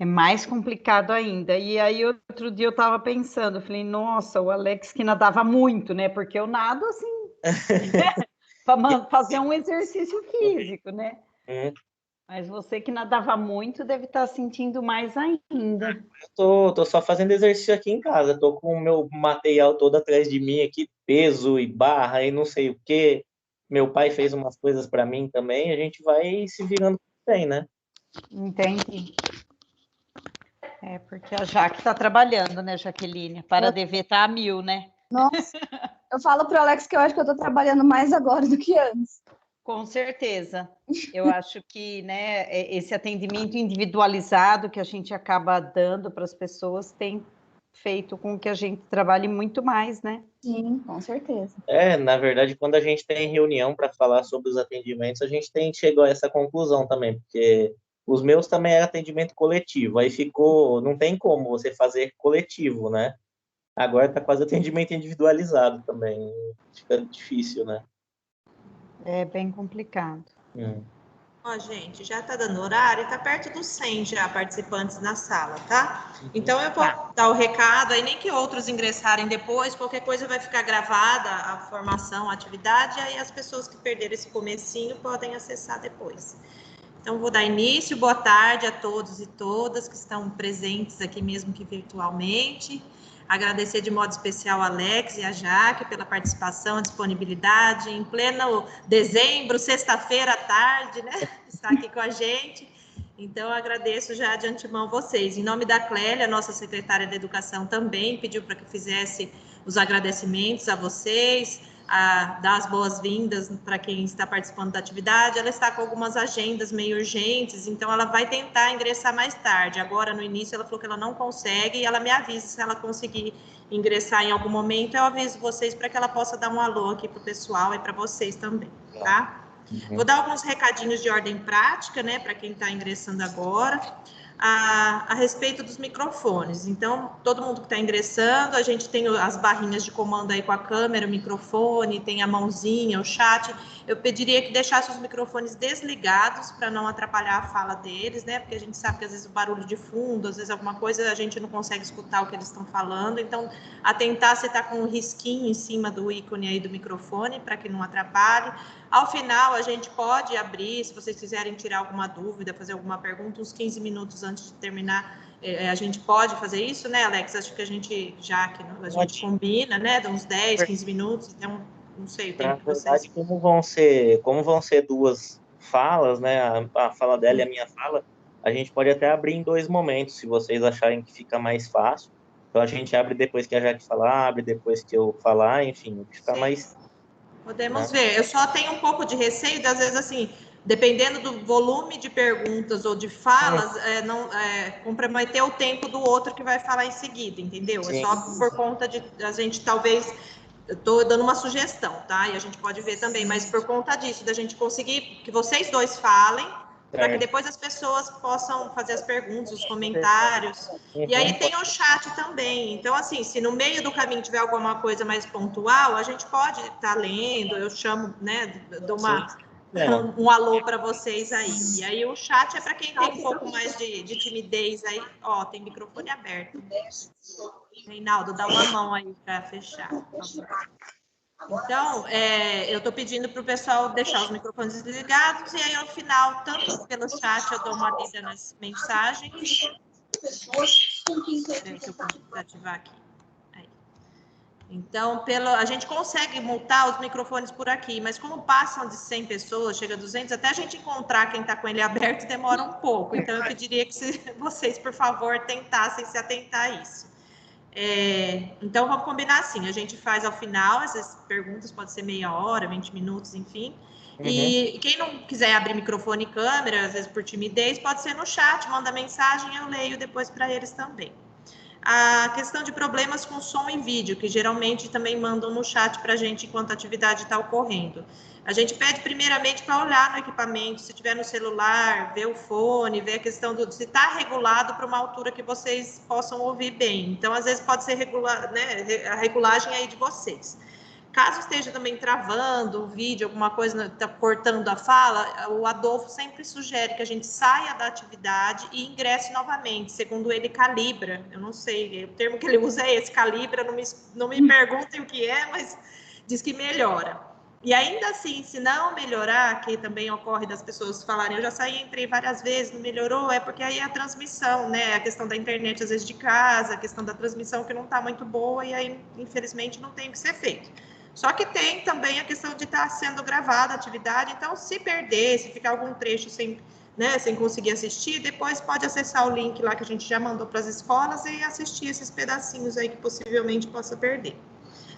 É mais complicado ainda. E aí, outro dia eu estava pensando, eu falei, nossa, o Alex que nadava muito, né? Porque eu nado assim, para fazer um exercício físico, né? Hum, Mas você que nadava muito deve estar sentindo mais ainda. tô só fazendo exercício aqui em casa. Tô com o meu material todo atrás de mim aqui, peso e barra e não sei o quê. Meu pai fez umas coisas para mim também. A gente vai se virando bem, né? Entendi. É porque a Jaque está trabalhando, né, Jaqueline? Para dever tá a mil, né? Nossa, eu falo pro Alex que eu acho que eu tô trabalhando mais agora do que antes. Com certeza. Eu acho que, né, esse atendimento individualizado que a gente acaba dando para as pessoas tem feito com que a gente trabalhe muito mais, né? Sim, com certeza. Na verdade, quando a gente tem reunião para falar sobre os atendimentos, a gente chegou a essa conclusão também, porque os meus também era atendimento coletivo, aí ficou, não tem como você fazer coletivo, né? Agora tá quase atendimento individualizado também, fica difícil, né? É bem complicado. Hum. Ó, gente, já tá dando horário, tá perto dos 100 já participantes na sala, tá? Então eu vou dar o recado, aí nem que outros ingressarem depois, qualquer coisa vai ficar gravada, a formação, a atividade, aí as pessoas que perderam esse comecinho podem acessar depois. Então vou dar início, boa tarde a todos e todas que estão presentes aqui mesmo que virtualmente. Agradecer de modo especial a Alex e a Jaque pela participação, a disponibilidade em pleno dezembro, sexta-feira à tarde, né? Está aqui com a gente. Então, agradeço já de antemão vocês. Em nome da Clélia, nossa secretária de Educação, também pediu para que fizesse os agradecimentos a vocês, a dar as boas-vindas para quem está participando da atividade. Ela está com algumas agendas meio urgentes, então ela vai tentar ingressar mais tarde. Agora, no início, ela falou que ela não consegue e ela me avisa se ela conseguir ingressar em algum momento. Eu aviso vocês para que ela possa dar um alô aqui para o pessoal e para vocês também, tá? Vou dar alguns recadinhos de ordem prática, né, para quem está ingressando agora. A respeito dos microfones. Então, todo mundo que está ingressando, a gente tem as barrinhas de comando aí com a câmera, o microfone, tem a mãozinha, o chat. Eu pediria que deixasse os microfones desligados para não atrapalhar a fala deles, né? Porque a gente sabe que às vezes o barulho de fundo, às vezes alguma coisa a gente não consegue escutar o que eles estão falando. Então, atentar se está com um risquinho em cima do ícone aí do microfone para que não atrapalhe. Ao final, a gente pode abrir, se vocês quiserem tirar alguma dúvida, fazer alguma pergunta, uns 15 minutos antes de terminar, a gente pode fazer isso, né, Alex? Acho que a gente combina, né, de uns 10, 15 minutos, então, não sei o tempo Na que vocês... verdade, como vão ser duas falas, né, a fala dela e a minha fala, a gente pode até abrir em dois momentos, se vocês acharem que fica mais fácil. Então, a gente abre depois que a Jaque falar, abre depois que eu falar, enfim, fica mais... Podemos Né? ver. Eu só tenho um pouco de receio, de, às vezes, assim, dependendo do volume de perguntas ou de falas, não comprometer o tempo do outro que vai falar em seguida, entendeu? É Sim. só por conta de a gente talvez. Estou dando uma sugestão, tá? E a gente pode ver também, mas por conta disso, da gente conseguir que vocês dois falem, para que depois as pessoas possam fazer as perguntas, os comentários. E aí tem o chat também. Então, assim, se no meio do caminho tiver alguma coisa mais pontual, a gente pode estar lendo, eu chamo, né, dou um alô para vocês aí. E aí o chat é para quem tem um pouco mais de timidez aí. Ó, tem microfone aberto. Reinaldo, dá uma mão aí para fechar, por favor. Então, eu estou pedindo para o pessoal deixar os microfones desligados e aí, ao final, tanto pelo chat, eu dou uma lida nas mensagens. Deixa eu ativar aqui. Aí. Então, a gente consegue multar os microfones por aqui, mas como passam de 100 pessoas, chega a 200, até a gente encontrar quem está com ele aberto, demora um pouco. Então, eu pediria que vocês, por favor, tentassem se atentar a isso. Então, vamos combinar assim, a gente faz ao final, essas perguntas pode ser meia hora, 20 minutos, enfim. E quem não quiser abrir microfone e câmera, às vezes por timidez, pode ser no chat, manda mensagem, eu leio depois para eles também. A questão de problemas com som e vídeo, que geralmente também mandam no chat para a gente enquanto a atividade está ocorrendo. A gente pede primeiramente para olhar no equipamento, se tiver no celular, ver o fone, ver a questão se está regulado para uma altura que vocês possam ouvir bem. Então, às vezes pode ser a regulagem aí de vocês. Caso esteja também travando o vídeo, alguma coisa está cortando a fala, o Adolfo sempre sugere que a gente saia da atividade e ingresse novamente, segundo ele calibra. Eu não sei, o termo que ele usa é esse, calibra, não me perguntem o que é, mas diz que melhora. E ainda assim, se não melhorar, que também ocorre das pessoas falarem, eu já saí, entrei várias vezes, não melhorou, é porque aí a transmissão, né, a questão da internet às vezes de casa, a questão da transmissão que não está muito boa e aí, infelizmente, não tem o que ser feito. Só que tem também a questão de estar sendo gravada a atividade, então se perder, se ficar algum trecho sem conseguir assistir, depois pode acessar o link lá que a gente já mandou para as escolas e assistir esses pedacinhos aí que possivelmente possa perder,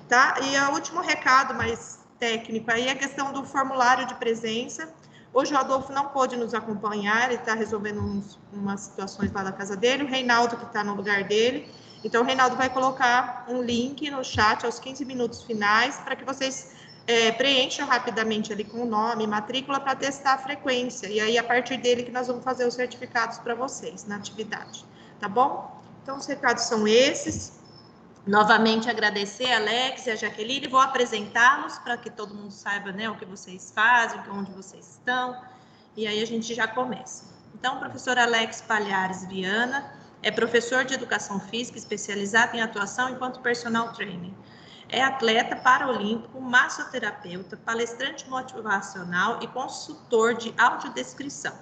tá? E o último recado mais técnico aí é a questão do formulário de presença. Hoje o Adolfo não pôde nos acompanhar, ele está resolvendo umas situações lá da casa dele, o Reinaldo que está no lugar dele. Então, o Reinaldo vai colocar um link no chat aos 15 minutos finais para que vocês preencham rapidamente ali com o nome, matrícula, para testar a frequência. E aí, a partir dele que nós vamos fazer os certificados para vocês na atividade. Tá bom? Então, os recados são esses. Novamente, agradecer a Alex e a Jaqueline. Vou apresentá-los para que todo mundo saiba, né, o que vocês fazem, onde vocês estão. E aí, a gente já começa. Então, o professor Alex Palhares Viana é professor de Educação Física, especializado em atuação enquanto personal trainer. É atleta paralímpico, massoterapeuta, palestrante motivacional e consultor de audiodescrição.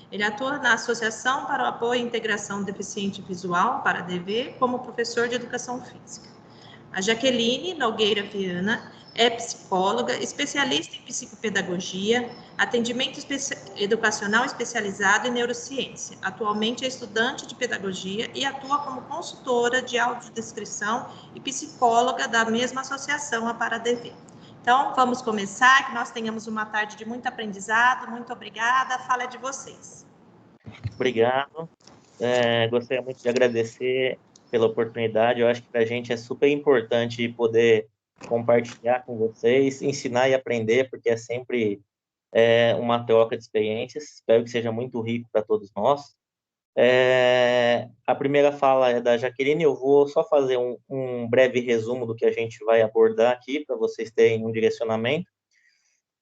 Ele atua na Associação para o Apoio e Integração do Deficiente Visual, para a DV, como professor de Educação Física. A Jaqueline Nogueira Viana é psicóloga, especialista em psicopedagogia, atendimento educacional especializado em neurociência. Atualmente é estudante de pedagogia e atua como consultora de audiodescrição e psicóloga da mesma associação, a Paradv. Então, vamos começar, que nós tenhamos uma tarde de muito aprendizado. Muito obrigada. A fala é de vocês. Obrigado. Gostaria muito de agradecer pela oportunidade. Eu acho que para a gente é super importante poder compartilhar com vocês, ensinar e aprender, porque é sempre uma troca de experiências. Espero que seja muito rico para todos nós. A primeira fala é da Jaqueline. Eu vou só fazer um breve resumo do que a gente vai abordar aqui, para vocês terem um direcionamento.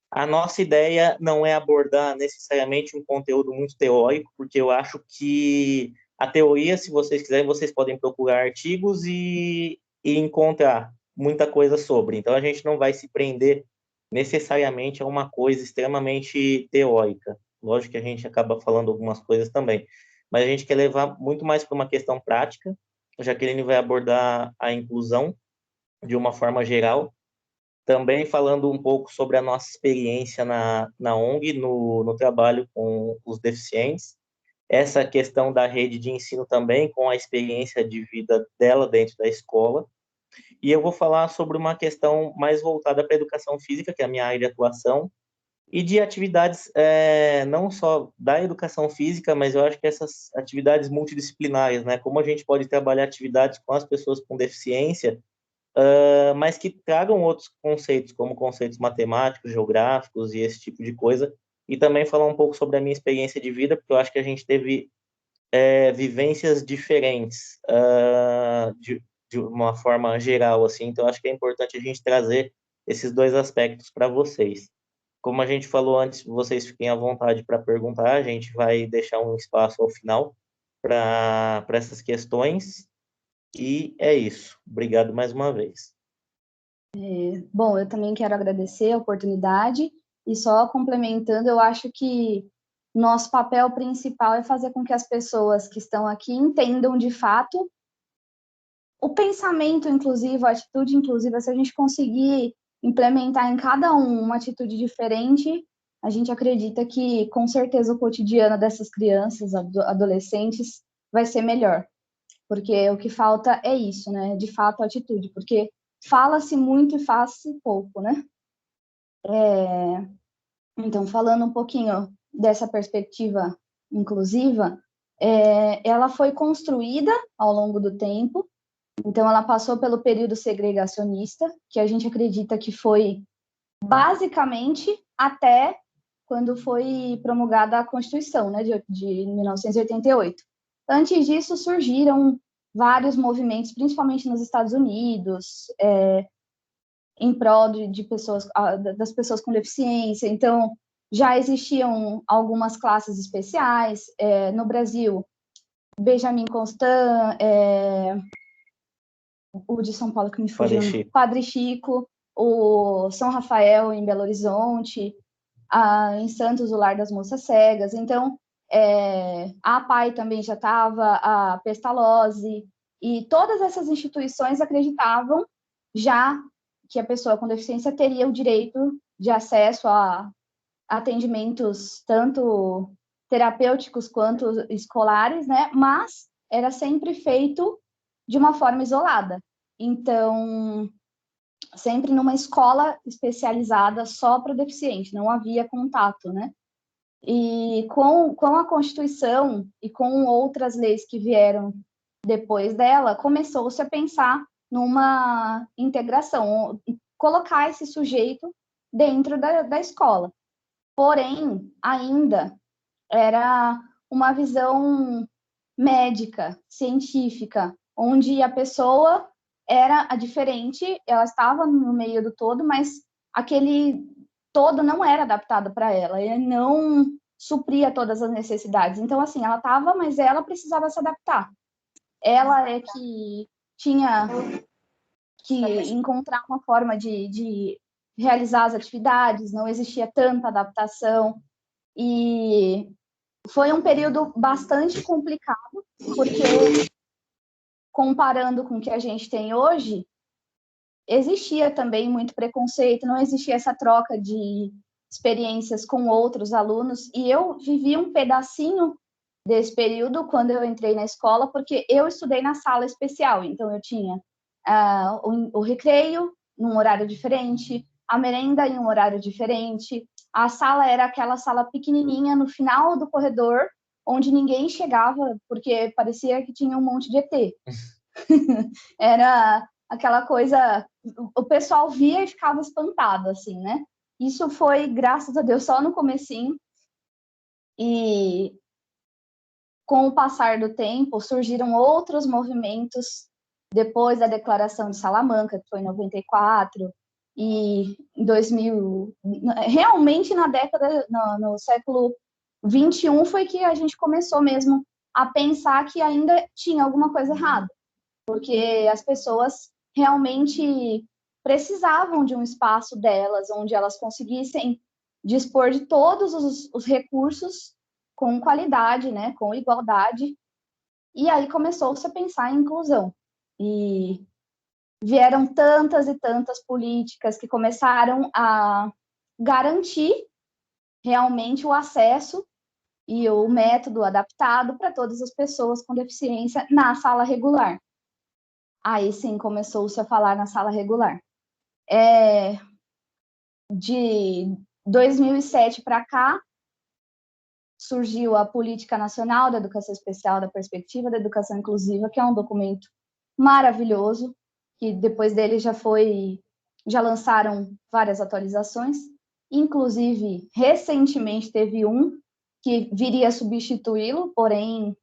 A nossa ideia não é abordar necessariamente um conteúdo muito teórico, porque eu acho que a teoria, se vocês quiserem, vocês podem procurar artigos e encontrar muita coisa sobre. Então, a gente não vai se prender necessariamente a uma coisa extremamente teórica. Lógico que a gente acaba falando algumas coisas também, mas a gente quer levar muito mais para uma questão prática. A Jaqueline vai abordar a inclusão de uma forma geral, também falando um pouco sobre a nossa experiência na ONG, no trabalho com os deficientes, essa questão da rede de ensino também, com a experiência de vida dela dentro da escola. E eu vou falar sobre uma questão mais voltada para a educação física, que é a minha área de atuação, e de atividades não só da educação física, mas eu acho que essas atividades multidisciplinares, né? Como a gente pode trabalhar atividades com as pessoas com deficiência, mas que tragam outros conceitos, como conceitos matemáticos, geográficos e esse tipo de coisa, e também falar um pouco sobre a minha experiência de vida, porque eu acho que a gente teve vivências diferentes de uma forma geral, assim, então eu acho que é importante a gente trazer esses dois aspectos para vocês. Como a gente falou antes, vocês fiquem à vontade para perguntar, a gente vai deixar um espaço ao final para essas questões. E é isso. Obrigado mais uma vez. Bom, eu também quero agradecer a oportunidade e só complementando, eu acho que nosso papel principal é fazer com que as pessoas que estão aqui entendam de fato o pensamento inclusivo, a atitude inclusiva. Se a gente conseguir implementar em cada uma atitude diferente, a gente acredita que com certeza o cotidiano dessas crianças, adolescentes, vai ser melhor. Porque o que falta é isso, né? De fato, a atitude. Porque fala-se muito e faz-se pouco, né? Então, falando um pouquinho dessa perspectiva inclusiva, ela foi construída ao longo do tempo. Então, ela passou pelo período segregacionista, que a gente acredita que foi basicamente até quando foi promulgada a Constituição, né, de 1988. Antes disso, surgiram vários movimentos, principalmente nos Estados Unidos, em prol de pessoas, das pessoas com deficiência. Então, já existiam algumas classes especiais. No Brasil, Benjamin Constant, o de São Paulo que me fugiu, Padre Chico, o São Rafael em Belo Horizonte, em Santos, o Lar das Moças Cegas. Então, a APAE também já estava, a Pestalozzi, e todas essas instituições acreditavam já que a pessoa com deficiência teria o direito de acesso a atendimentos tanto terapêuticos quanto escolares, né? Mas era sempre feito de uma forma isolada. Então, sempre numa escola especializada só para o deficiente, não havia contato, né? E com a Constituição e com outras leis que vieram depois dela, começou-se a pensar numa integração, colocar esse sujeito dentro da escola. Porém, ainda era uma visão médica, científica, onde a pessoa era diferente, ela estava no meio do todo, mas aquele todo não era adaptado para ela, ele não supria todas as necessidades. Então, assim, ela estava, mas ela precisava se adaptar. Ela é que tinha que encontrar uma forma de realizar as atividades, não existia tanta adaptação, e foi um período bastante complicado, porque, comparando com o que a gente tem hoje, existia também muito preconceito, não existia essa troca de experiências com outros alunos, e eu vivi um pedacinho desse período quando eu entrei na escola, porque eu estudei na sala especial, então eu tinha o recreio num horário diferente, a merenda em um horário diferente, a sala era aquela sala pequenininha no final do corredor, onde ninguém chegava, porque parecia que tinha um monte de ET. Era aquela coisa, o pessoal via e ficava espantado, assim, né? Isso foi, graças a Deus, só no comecinho, e com o passar do tempo, surgiram outros movimentos depois da Declaração de Salamanca, que foi em 94, e em 2000, realmente na década, no século 21, foi que a gente começou mesmo a pensar que ainda tinha alguma coisa errada, porque as pessoas realmente precisavam de um espaço delas, onde elas conseguissem dispor de todos os recursos com qualidade, né, com igualdade, e aí começou-se a pensar em inclusão. E vieram tantas e tantas políticas que começaram a garantir realmente o acesso e o método adaptado para todas as pessoas com deficiência na sala regular. Aí sim começou-se a falar na sala regular. De 2007 para cá, surgiu a Política Nacional da Educação Especial da Perspectiva da Educação Inclusiva, que é um documento maravilhoso, que depois dele já lançaram várias atualizações, inclusive recentemente teve um que viria substituí-lo, porém,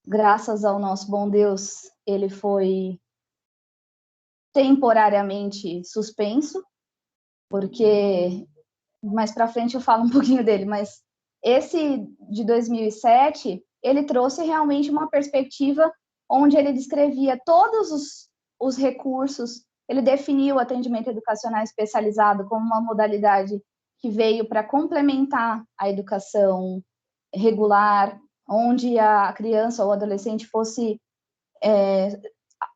graças ao nosso bom Deus, ele foi temporariamente suspenso, porque mais para frente eu falo um pouquinho dele, mas esse de 2007, ele trouxe realmente uma perspectiva onde ele descrevia todos os recursos, ele definiu o atendimento educacional especializado como uma modalidade que veio para complementar a educação regular, onde a criança ou adolescente fosse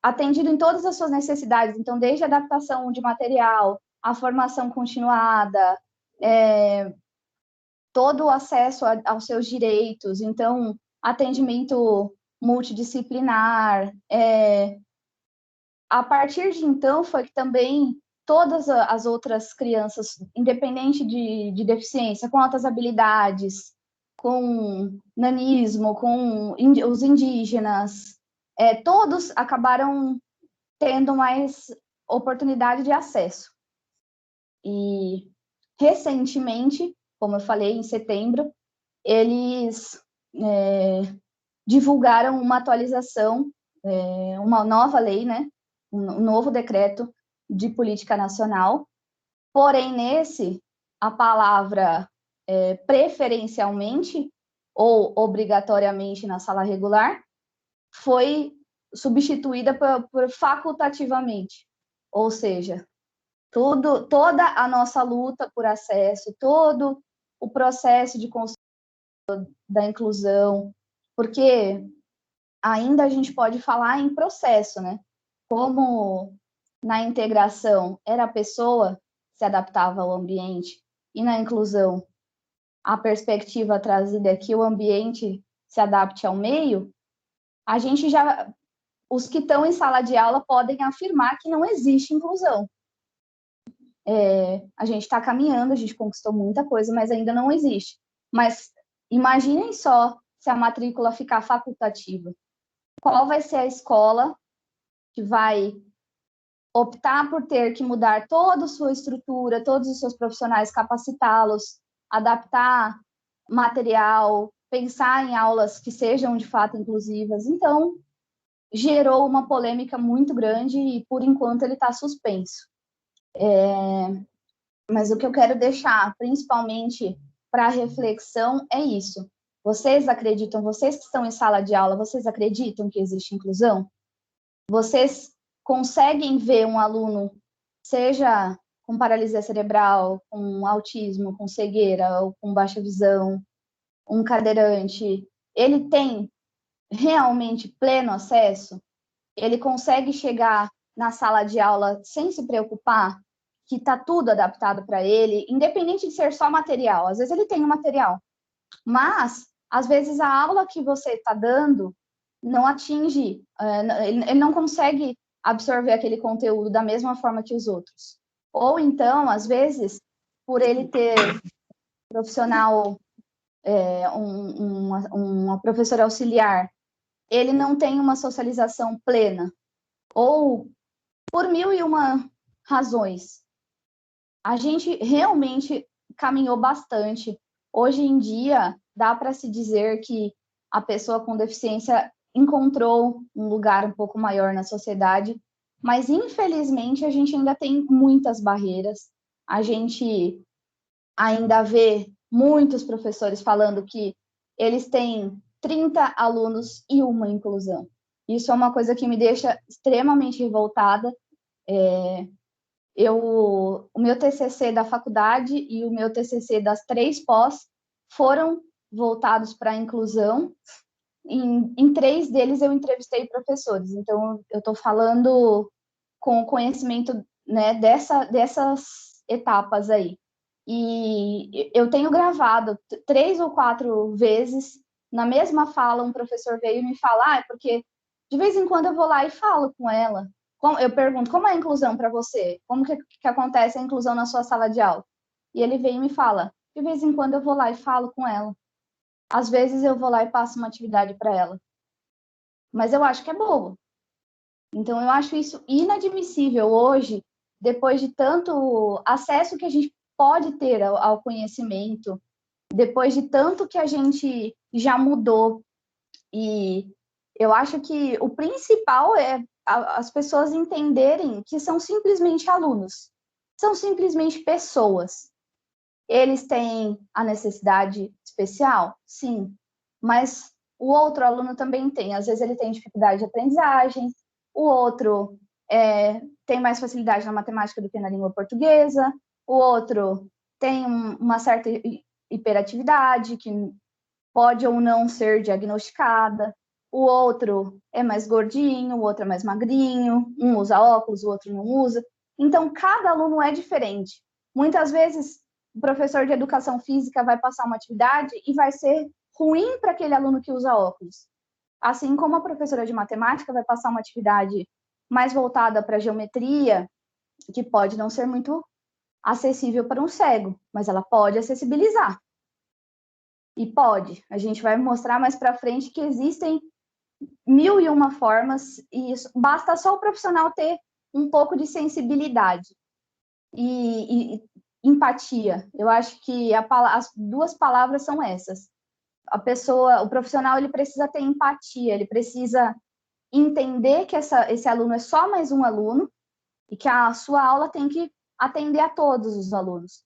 atendido em todas as suas necessidades, então desde a adaptação de material, a formação continuada, todo o acesso aos seus direitos, então, atendimento multidisciplinar. A partir de então, foi que também todas as outras crianças, independente de deficiência, com altas habilidades, com nanismo, com os indígenas, todos acabaram tendo mais oportunidade de acesso. E, recentemente, como eu falei, em setembro, eles divulgaram uma atualização, uma nova lei, né, um novo decreto, de política nacional, porém, nesse, a palavra preferencialmente ou obrigatoriamente na sala regular foi substituída por facultativamente, ou seja, toda a nossa luta por acesso, todo o processo de construção da inclusão, porque ainda a gente pode falar em processo, né? Como na integração era a pessoa que se adaptava ao ambiente, e na inclusão a perspectiva trazida é que o ambiente se adapte ao meio, a gente já, os que estão em sala de aula podem afirmar que não existe inclusão. A gente está caminhando, a gente conquistou muita coisa, mas ainda não existe. Mas imaginem só se a matrícula ficar facultativa. Qual vai ser a escola que vai optar por ter que mudar toda a sua estrutura, todos os seus profissionais, capacitá-los, adaptar material, pensar em aulas que sejam de fato inclusivas? Então, gerou uma polêmica muito grande e, por enquanto, ele está suspenso. Mas o que eu quero deixar, principalmente para reflexão, é isso. Vocês acreditam, vocês que estão em sala de aula, vocês acreditam que existe inclusão? Vocês conseguem ver um aluno, seja com paralisia cerebral, com autismo, com cegueira ou com baixa visão, um cadeirante, ele tem realmente pleno acesso? Ele consegue chegar na sala de aula sem se preocupar que está tudo adaptado para ele, independente de ser só material? Às vezes ele tem o material, mas às vezes a aula que você está dando não atinge, ele não consegue absorver aquele conteúdo da mesma forma que os outros. Ou então, às vezes, por ele ter profissional, uma professora auxiliar, ele não tem uma socialização plena, ou por 1001 razões. A gente realmente caminhou bastante. Hoje em dia, dá para se dizer que a pessoa com deficiência encontrou um lugar um pouco maior na sociedade, mas infelizmente a gente ainda tem muitas barreiras. A gente ainda vê muitos professores falando que eles têm 30 alunos e uma inclusão. Isso é uma coisa que me deixa extremamente revoltada. O meu TCC da faculdade e o meu TCC das 3 pós foram voltados para a inclusão. Em 3 deles eu entrevistei professores, então eu estou falando com conhecimento, né, dessas etapas aí. E eu tenho gravado 3 ou 4 vezes, na mesma fala, um professor veio me falar, porque de vez em quando eu vou lá e falo com ela. Eu pergunto, como é a inclusão para você? Como que acontece a inclusão na sua sala de aula? E ele vem e me fala, de vez em quando eu vou lá e falo com ela. Às vezes eu vou lá e passo uma atividade para ela. Mas eu acho que é bobo. Então, eu acho isso inadmissível hoje, depois de tanto acesso que a gente pode ter ao conhecimento, depois de tanto que a gente já mudou. E eu acho que o principal é as pessoas entenderem que são simplesmente alunos, são simplesmente pessoas. Eles têm a necessidade especial? Sim, mas o outro aluno também tem. Às vezes ele tem dificuldade de aprendizagem, o outro tem mais facilidade na matemática do que na língua portuguesa, o outro tem uma certa hiperatividade que pode ou não ser diagnosticada, o outro é mais gordinho, o outro é mais magrinho, um usa óculos, o outro não usa. Então, cada aluno é diferente. Muitas vezes, o professor de educação física vai passar uma atividade e vai ser ruim para aquele aluno que usa óculos. Assim como a professora de matemática vai passar uma atividade mais voltada para geometria, que pode não ser muito acessível para um cego, mas ela pode acessibilizar. E pode. A gente vai mostrar mais para frente que existem 1001 formas, e isso, basta só o profissional ter um pouco de sensibilidade e empatia. Eu acho que as 2 palavras são essas. O profissional, ele precisa ter empatia, ele precisa entender que esse aluno é só mais um aluno, e que a sua aula tem que atender a todos os alunos.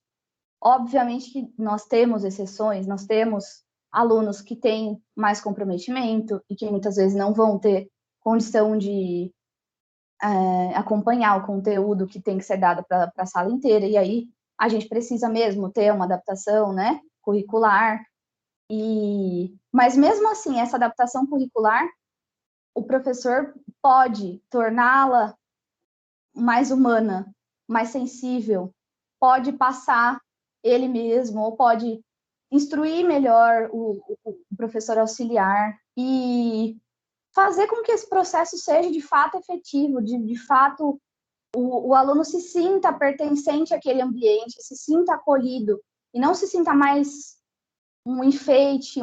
Obviamente que nós temos exceções, nós temos alunos que têm mais comprometimento e que muitas vezes não vão ter condição de acompanhar o conteúdo que tem que ser dado para a sala inteira, e aí a gente precisa mesmo ter uma adaptação, né, curricular, mas mesmo assim, essa adaptação curricular, o professor pode torná-la mais humana, mais sensível, pode passar ele mesmo, ou pode instruir melhor o professor auxiliar e fazer com que esse processo seja de fato efetivo, de fato o aluno se sinta pertencente àquele ambiente, se sinta acolhido, e não se sinta mais um enfeite,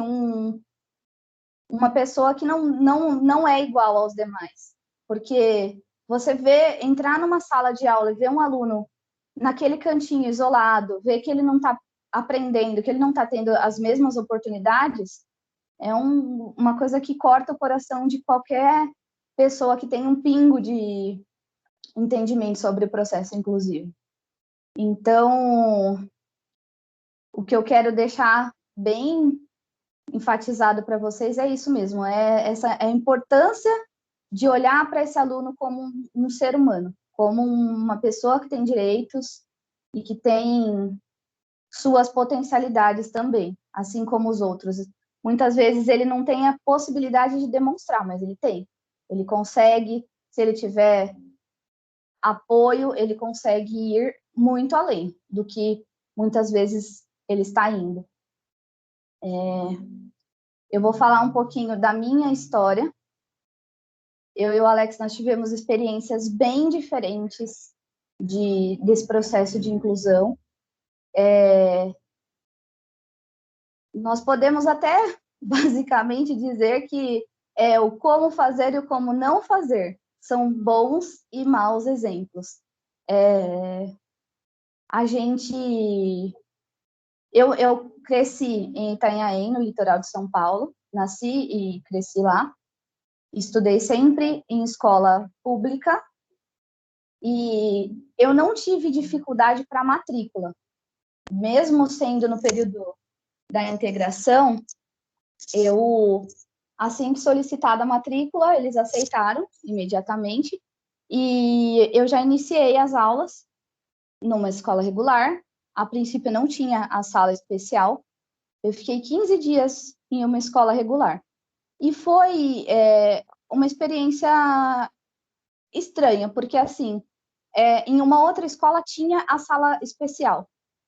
uma pessoa que não é igual aos demais. Porque você entrar numa sala de aula e ver um aluno naquele cantinho isolado, ver que ele não está aprendendo, que ele não está tendo as mesmas oportunidades, é uma coisa que corta o coração de qualquer pessoa que tem um pingo de entendimento sobre o processo inclusivo. Então, o que eu quero deixar bem enfatizado para vocês é isso mesmo, é a importância de olhar para esse aluno como um ser humano, como uma pessoa que tem direitos e que tem suas potencialidades também, assim como os outros. Muitas vezes ele não tem a possibilidade de demonstrar, mas ele tem. Ele consegue, se ele tiver apoio, ele consegue ir muito além do que muitas vezes ele está indo. Eu vou falar um pouquinho da minha história. Eu e o Alex, nós tivemos experiências bem diferentes desse processo de inclusão. Nós podemos até, basicamente, dizer que o como fazer e o como não fazer são bons e maus exemplos. Eu cresci em Itanhaém, no litoral de São Paulo, nasci e cresci lá, estudei sempre em escola pública e eu não tive dificuldade para matrícula, mesmo sendo no período da integração. Assim que solicitada a matrícula, eles aceitaram imediatamente e eu já iniciei as aulas numa escola regular. A princípio não tinha a sala especial, eu fiquei 15 dias em uma escola regular. E foi uma experiência estranha, porque, assim, em uma outra escola tinha a sala especial.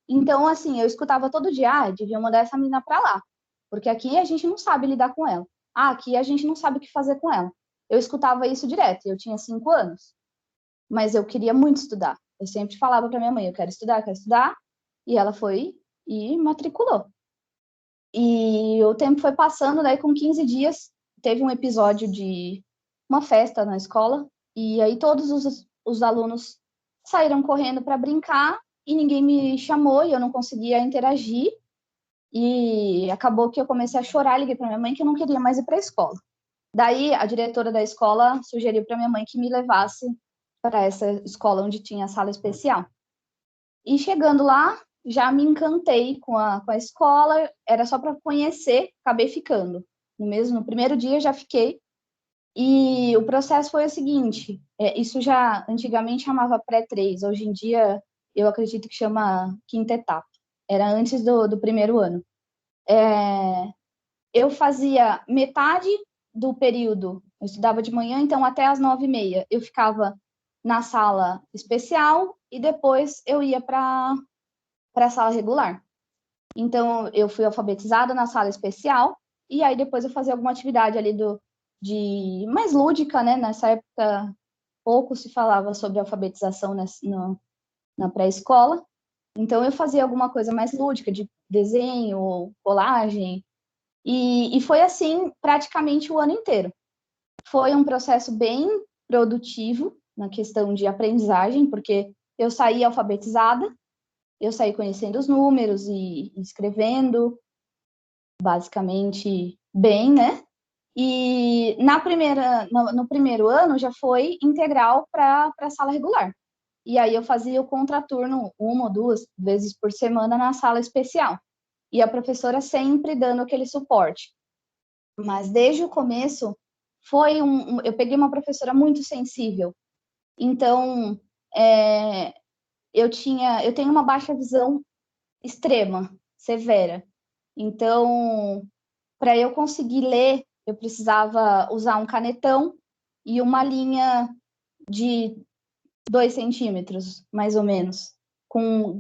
Então, assim, eu escutava todo dia, deviam mandar essa menina para lá, porque aqui a gente não sabe lidar com ela. Aqui a gente não sabe o que fazer com ela. Eu escutava isso direto, eu tinha 5 anos, mas eu queria muito estudar. Eu sempre falava para minha mãe, eu quero estudar, e ela foi e matriculou. E o tempo foi passando, daí com 15 dias teve um episódio de uma festa na escola, e aí todos os alunos saíram correndo para brincar, e ninguém me chamou, e eu não conseguia interagir, e acabou que eu comecei a chorar, liguei para minha mãe que eu não queria mais ir para a escola. Daí a diretora da escola sugeriu para minha mãe que me levasse para essa escola onde tinha a sala especial. E chegando lá, já me encantei com a escola, era só para conhecer, acabei ficando. No primeiro dia já fiquei, e o processo foi o seguinte, isso já antigamente chamava pré-3, hoje em dia eu acredito que chama quinta etapa, era antes do primeiro ano. Eu fazia metade do período, eu estudava de manhã, então até às 9h30 eu ficava na sala especial e depois eu ia para a sala regular. Então, eu fui alfabetizada na sala especial e aí depois eu fazia alguma atividade ali mais lúdica, né? Nessa época, pouco se falava sobre alfabetização na pré-escola. Então, eu fazia alguma coisa mais lúdica, de desenho, colagem, e foi assim praticamente o ano inteiro. Foi um processo bem produtivo na questão de aprendizagem, porque eu saí alfabetizada, eu saí conhecendo os números e escrevendo, basicamente, bem, né? E no primeiro ano já foi integral para a sala regular. e aí eu fazia o contraturno 1 ou 2 vezes por semana na sala especial. E a professora sempre dando aquele suporte. Mas desde o começo, eu peguei uma professora muito sensível. Então, eu tenho uma baixa visão extrema, severa. Então, para eu conseguir ler, eu precisava usar um canetão e uma linha de 2 centímetros, mais ou menos,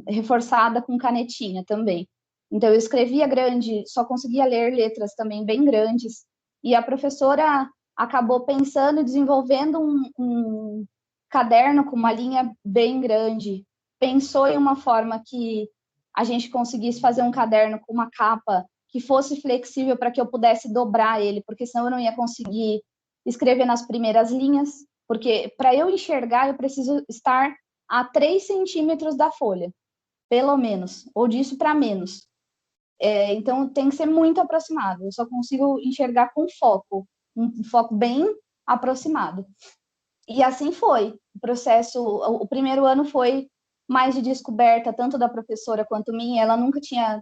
reforçada com canetinha também. Então, eu escrevia grande, só conseguia ler letras também bem grandes, e a professora acabou pensando e desenvolvendo um caderno com uma linha bem grande, pensou em uma forma que a gente conseguisse fazer um caderno com uma capa que fosse flexível para que eu pudesse dobrar ele, porque senão eu não ia conseguir escrever nas primeiras linhas, porque para eu enxergar eu preciso estar a 3 centímetros da folha, pelo menos, ou disso para menos. Então tem que ser muito aproximado, eu só consigo enxergar com foco, um foco bem aproximado. E assim foi o processo. O primeiro ano foi mais de descoberta, tanto da professora quanto minha. Ela nunca tinha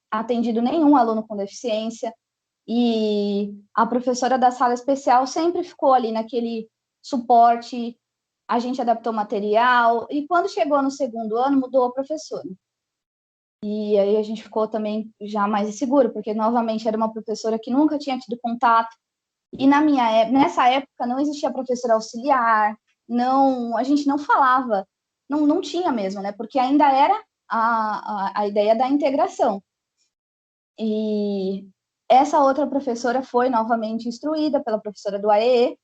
atendido nenhum aluno com deficiência, e a professora da sala especial sempre ficou ali naquele suporte. A gente adaptou material, e quando chegou no segundo ano, mudou a professora. E aí a gente ficou também já mais inseguro, porque novamente era uma professora que nunca tinha tido contato. E nessa época não existia professora auxiliar, a gente não falava, não tinha mesmo, né? Porque ainda era a ideia da integração. E essa outra professora foi novamente instruída pela professora do AEE,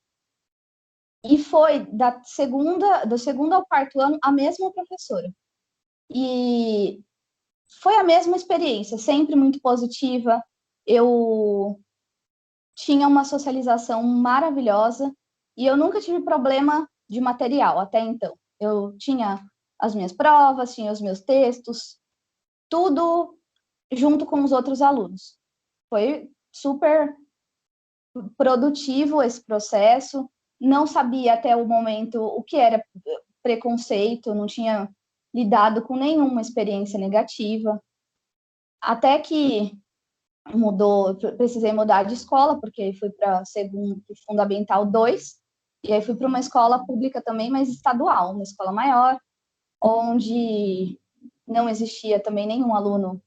e foi do segundo ao quarto ano a mesma professora. E foi a mesma experiência, sempre muito positiva. Eu tinha uma socialização maravilhosa e eu nunca tive problema de material até então. Eu tinha as minhas provas, tinha os meus textos, tudo junto com os outros alunos. Foi super produtivo esse processo. Não sabia até o momento o que era preconceito, não tinha lidado com nenhuma experiência negativa. Até que precisei mudar de escola, porque fui para Fundamental 2, e aí fui para uma escola pública também, mas estadual, uma escola maior, onde não existia também nenhum aluno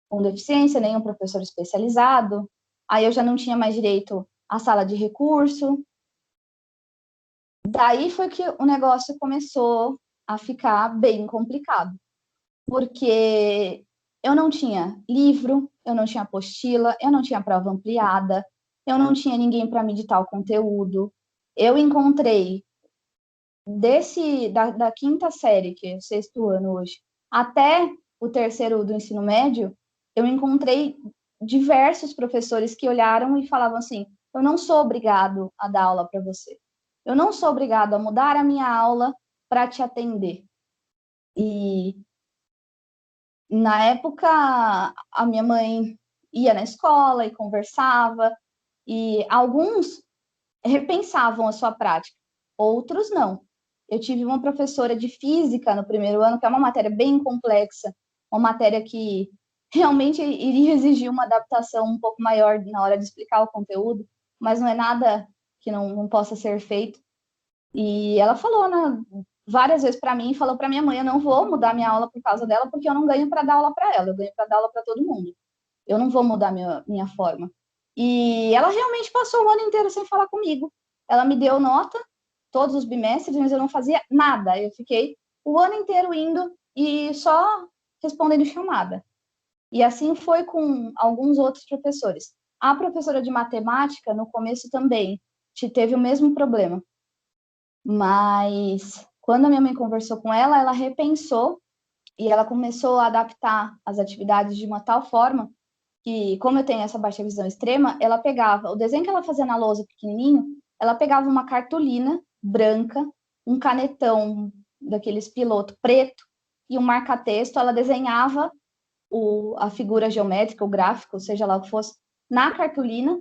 com deficiência, nenhum professor especializado. Aí eu já não tinha mais direito à sala de recurso. Daí foi que o negócio começou a ficar bem complicado, porque eu não tinha livro, eu não tinha apostila, eu não tinha prova ampliada, eu não tinha ninguém para meditar o conteúdo. Eu encontrei, da quinta série, que é o 6º ano hoje, até o 3º do ensino médio, eu encontrei diversos professores que olharam e falavam assim: eu não sou obrigado a dar aula para você. Eu não sou obrigado a mudar a minha aula para te atender. E na época, a minha mãe ia na escola e conversava, e alguns repensavam a sua prática, outros não. Eu tive uma professora de física no primeiro ano, que é uma matéria bem complexa, uma matéria que realmente iria exigir uma adaptação um pouco maior na hora de explicar o conteúdo, mas não é nada que não possa ser feito. E ela falou, né, várias vezes para mim, falou para minha mãe: eu não vou mudar minha aula por causa dela, porque eu não ganho para dar aula para ela, eu ganho para dar aula para todo mundo. Eu não vou mudar minha forma. E ela realmente passou o ano inteiro sem falar comigo. Ela me deu nota todos os bimestres, mas eu não fazia nada. Eu fiquei o ano inteiro indo e só respondendo chamada. E assim foi com alguns outros professores. A professora de matemática, no começo também, teve o mesmo problema. Mas quando a minha mãe conversou com ela, ela repensou e ela começou a adaptar as atividades de uma tal forma que, como eu tenho essa baixa visão extrema, ela pegava o desenho que ela fazia na lousa pequenininho, ela pegava uma cartolina branca, um canetão daqueles piloto preto e um marca-texto, ela desenhava a figura geométrica, o gráfico, seja lá o que fosse, na cartolina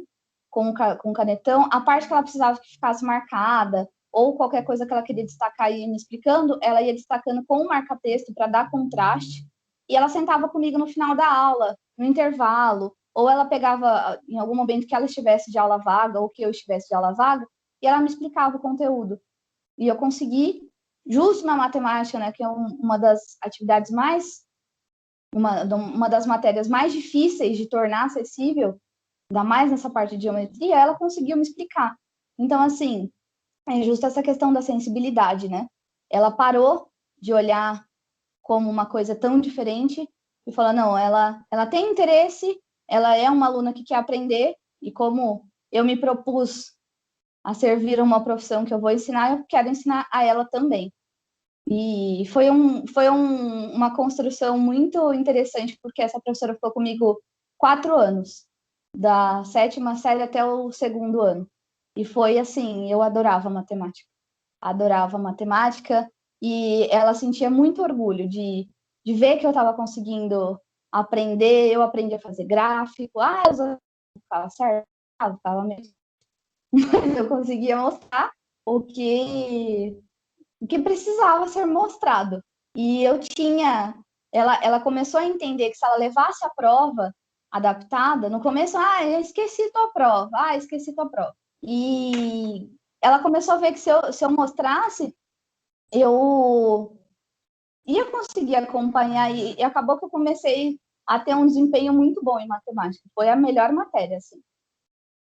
com o canetão, a parte que ela precisava que ficasse marcada, ou qualquer coisa que ela queria destacar e ia me explicando, ela ia destacando com o marca-texto para dar contraste, e ela sentava comigo no final da aula, no intervalo, ou ela pegava, em algum momento que ela estivesse de aula vaga, ou que eu estivesse de aula vaga, e ela me explicava o conteúdo. E eu consegui, justo na matemática, né, que é uma das atividades uma das matérias mais difíceis de tornar acessível, ainda mais nessa parte de geometria, ela conseguiu me explicar. Então, assim, é justo essa questão da sensibilidade, né? Ela parou de olhar como uma coisa tão diferente e falou, não, ela tem interesse, ela é uma aluna que quer aprender, e como eu me propus a servir uma profissão que eu vou ensinar, eu quero ensinar a ela também. E foi uma construção muito interessante, porque essa professora ficou comigo 4 anos, da 7ª série até o 2º ano. E foi assim, eu adorava matemática, e ela sentia muito orgulho de ver que eu estava conseguindo aprender, eu aprendi a fazer gráfico, eu ficava certo, ficava mesmo. Mas eu conseguia mostrar o que precisava ser mostrado. E eu tinha... Ela começou a entender que se ela levasse a prova adaptada, no começo, eu esqueci tua prova, esqueci tua prova. E ela começou a ver que se eu mostrasse, eu ia conseguir acompanhar, e acabou que eu comecei a ter um desempenho muito bom em matemática. Foi a melhor matéria, assim.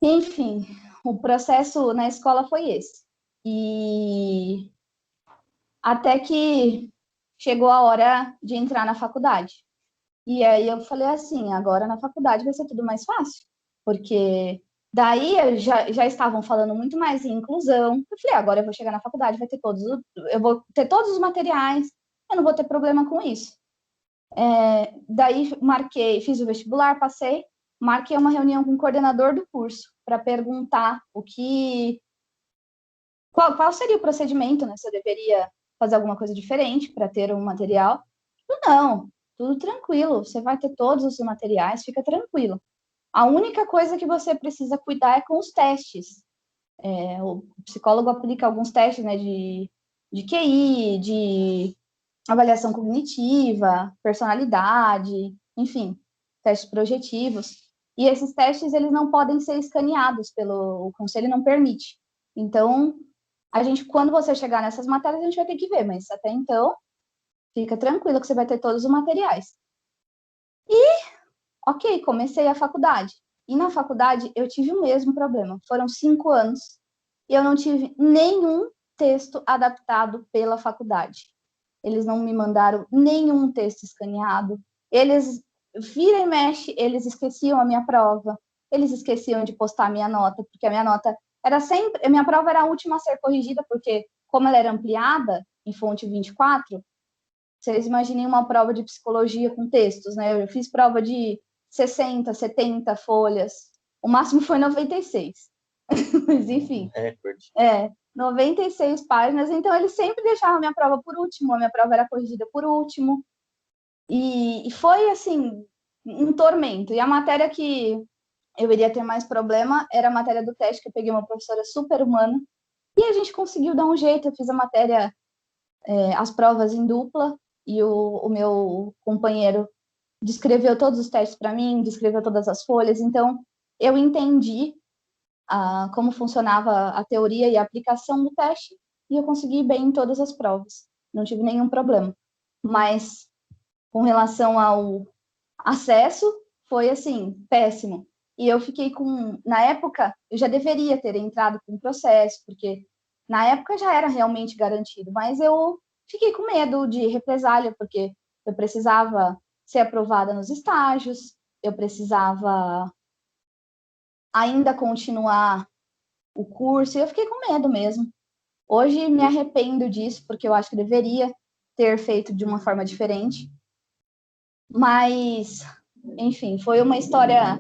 Enfim, o processo na escola foi esse. E até que chegou a hora de entrar na faculdade. E aí eu falei assim, agora na faculdade vai ser tudo mais fácil, porque daí já estavam falando muito mais em inclusão. Eu falei, agora eu vou chegar na faculdade, eu vou ter todos os materiais, eu não vou ter problema com isso. Daí fiz o vestibular, passei, marquei uma reunião com o coordenador do curso para perguntar qual seria o procedimento, né? Se eu deveria fazer alguma coisa diferente para ter um material. Não, tudo tranquilo, você vai ter todos os materiais, fica tranquilo. A única coisa que você precisa cuidar é com os testes. O psicólogo aplica alguns testes, né, de QI, de avaliação cognitiva, personalidade, enfim, testes projetivos. E esses testes, eles não podem ser escaneados o conselho não permite. Então, quando você chegar nessas matérias, a gente vai ter que ver, mas até então, fica tranquilo que você vai ter todos os materiais. Ok, comecei a faculdade. E na faculdade, eu tive o mesmo problema. Foram 5 anos e eu não tive nenhum texto adaptado pela faculdade. Eles não me mandaram nenhum texto escaneado. Eles, vira e mexe, eles esqueciam a minha prova. Eles esqueciam de postar a minha nota, porque a minha nota a minha prova era a última a ser corrigida, porque como ela era ampliada em fonte 24, vocês imaginem uma prova de psicologia com textos, né? Eu fiz prova de 60, 70 folhas, o máximo foi 96. Mas enfim, 96 páginas, então eles sempre deixavam a minha prova por último, a minha prova era corrigida por último, e foi assim, um tormento. E a matéria que eu iria ter mais problema era a matéria do teste, que eu peguei uma professora super humana, e a gente conseguiu dar um jeito. Eu fiz a matéria, as provas em dupla, e o meu companheiro descreveu todos os testes para mim, descreveu todas as folhas, então eu entendi como funcionava a teoria e a aplicação do teste, e eu consegui bem em todas as provas, não tive nenhum problema. Mas com relação ao acesso, foi assim, péssimo. E eu fiquei na época, eu já deveria ter entrado com o processo, porque na época já era realmente garantido, mas eu fiquei com medo de represália, porque eu precisava ser aprovada nos estágios, eu precisava ainda continuar o curso, e eu fiquei com medo mesmo. Hoje me arrependo disso, porque eu acho que deveria ter feito de uma forma diferente. Mas, enfim, foi uma história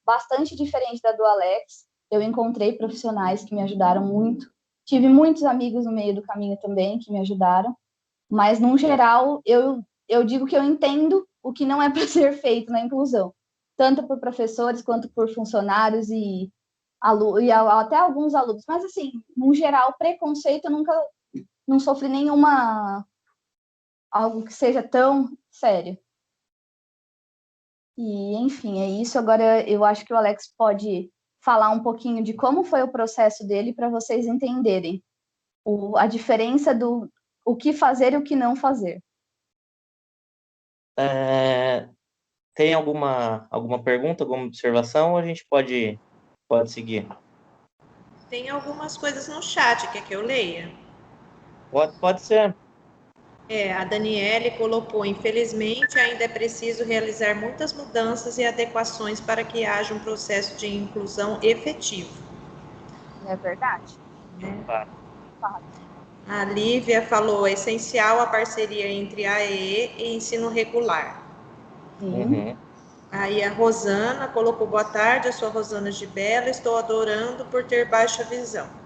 bastante diferente da do Alex. Eu encontrei profissionais que me ajudaram muito. Tive muitos amigos no meio do caminho também que me ajudaram. Mas, no geral, eu digo que eu entendo o que não é para ser feito na inclusão, tanto por professores quanto por funcionários e até alguns alunos, mas assim, no geral, preconceito eu nunca não sofri algo que seja tão sério. E, enfim, é isso. Agora eu acho que o Alex pode falar um pouquinho de como foi o processo dele para vocês entenderem a diferença do o que fazer e o que não fazer. Tem alguma pergunta, alguma observação, ou a gente pode seguir? Tem algumas coisas no chat, quer que eu leia? Pode ser. A Daniele colocou, infelizmente, ainda é preciso realizar muitas mudanças e adequações para que haja um processo de inclusão efetivo. É verdade. A Lívia falou, é essencial a parceria entre AE e ensino regular. Uhum. Aí a Rosana colocou, boa tarde, eu sou a Rosana de Bela, estou adorando por ter baixa visão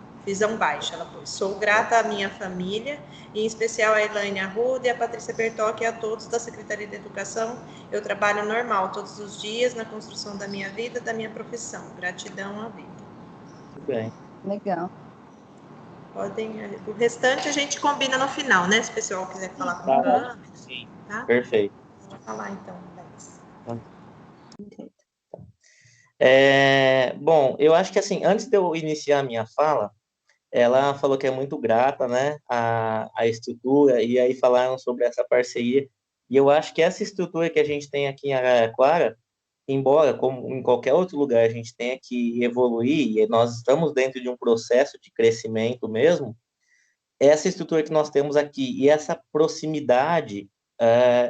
baixa, ela pôs. Sou grata à minha família, em especial a Elaine Arruda e a Patrícia Bertocchi e a todos da Secretaria de Educação. Eu trabalho normal todos os dias na construção da minha vida, da minha profissão. Gratidão à vida. Muito bem. Legal. O restante a gente combina no final, né? Se o pessoal quiser falar com a câmera. Sim, tá? perfeito. Vou falar então, Alex. Bom, eu acho que assim, antes de eu iniciar a minha fala, ela falou que é muito grata, né, a estrutura, e aí falaram sobre essa parceria, e eu acho que essa estrutura que a gente tem aqui em Araraquara, embora, como em qualquer outro lugar, a gente tenha que evoluir, e nós estamos dentro de um processo de crescimento mesmo, essa estrutura que nós temos aqui e essa proximidade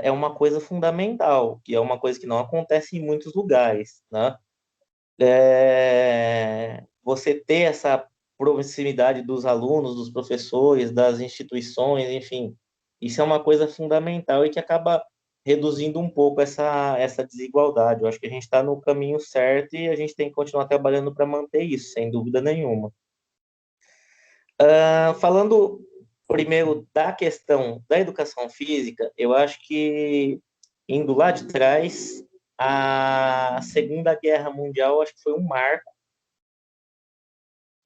é uma coisa fundamental, que é uma coisa que não acontece em muitos lugares, né? Você ter essa proximidade dos alunos, dos professores, das instituições, enfim, isso é uma coisa fundamental e que acaba reduzindo um pouco essa desigualdade. Eu acho que a gente está no caminho certo e a gente tem que continuar trabalhando para manter isso, sem dúvida nenhuma. Falando primeiro da questão da educação física, eu acho que, indo lá de trás, a Segunda Guerra Mundial acho que foi um marco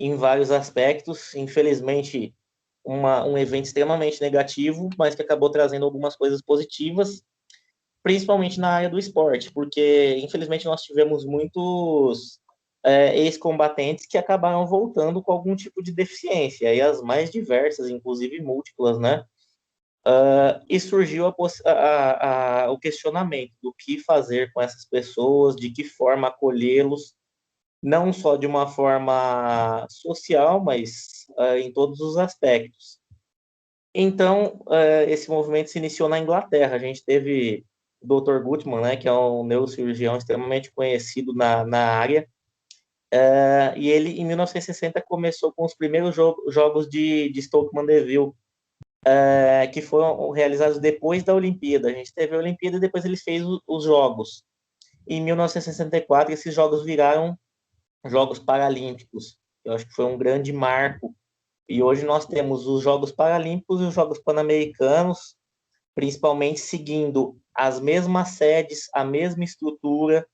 em vários aspectos. Infelizmente, um evento extremamente negativo, mas que acabou trazendo algumas coisas positivas, principalmente na área do esporte, porque, infelizmente, nós tivemos muitos ex-combatentes que acabaram voltando com algum tipo de deficiência, e as mais diversas, inclusive múltiplas, né? E surgiu o questionamento do que fazer com essas pessoas, de que forma acolhê-los, não só de uma forma social, mas em todos os aspectos. Então, esse movimento se iniciou na Inglaterra. A gente teve o Dr. Gutmann, né, que é um neurocirurgião extremamente conhecido na área, e ele, em 1960, começou com os primeiros jogos de Stoke Mandeville, que foram realizados depois da Olimpíada. A gente teve a Olimpíada e depois ele fez os jogos. Em 1964, esses jogos viraram Jogos Paralímpicos. Eu acho que foi um grande marco. E hoje nós temos os Jogos Paralímpicos e os Jogos Pan-Americanos, principalmente seguindo as mesmas sedes, a mesma estrutura.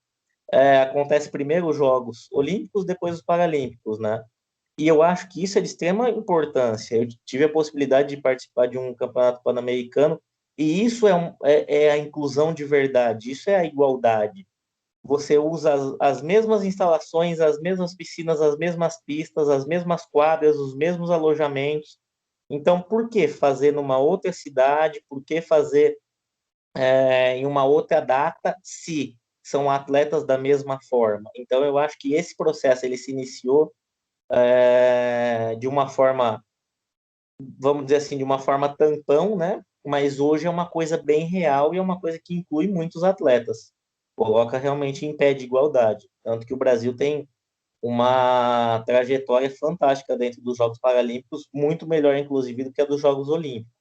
Acontece primeiro os Jogos Olímpicos, depois os Paralímpicos, né? E eu acho que isso é de extrema importância. Eu tive a possibilidade de participar de um campeonato pan-americano, e isso é a inclusão de verdade, isso é a igualdade. Você usa as mesmas instalações, as mesmas piscinas, as mesmas pistas, as mesmas quadras, os mesmos alojamentos. Então, por que fazer numa outra cidade? Por que fazer em uma outra data se são atletas da mesma forma? Então, eu acho que esse processo ele se iniciou de uma forma, vamos dizer assim, de uma forma tampão, né? Mas hoje é uma coisa bem real e é uma coisa que inclui muitos atletas. Coloca realmente em pé de igualdade. Tanto que o Brasil tem uma trajetória fantástica dentro dos Jogos Paralímpicos, muito melhor, inclusive, do que a dos Jogos Olímpicos,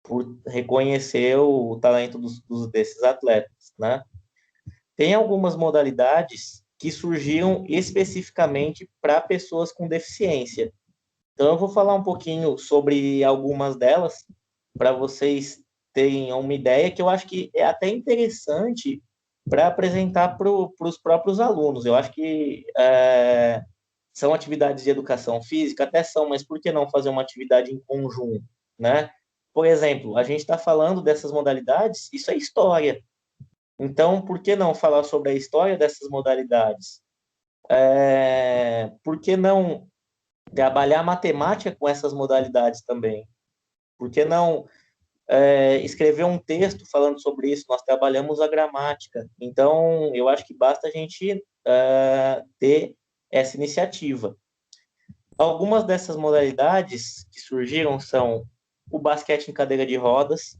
por reconhecer o talento desses atletas, né? Tem algumas modalidades que surgiram especificamente para pessoas com deficiência. Então, eu vou falar um pouquinho sobre algumas delas, para vocês terem uma ideia, que eu acho que é até interessante para apresentar para os próprios alunos. Eu acho que são atividades de educação física? Até são, mas por que não fazer uma atividade em conjunto, né? Por exemplo, a gente está falando dessas modalidades, isso é história. Então, por que não falar sobre a história dessas modalidades? Por que não trabalhar matemática com essas modalidades também? Por que não escrever um texto falando sobre isso? Nós trabalhamos a gramática. Então, eu acho que basta a gente ter essa iniciativa. Algumas dessas modalidades que surgiram são o basquete em cadeira de rodas,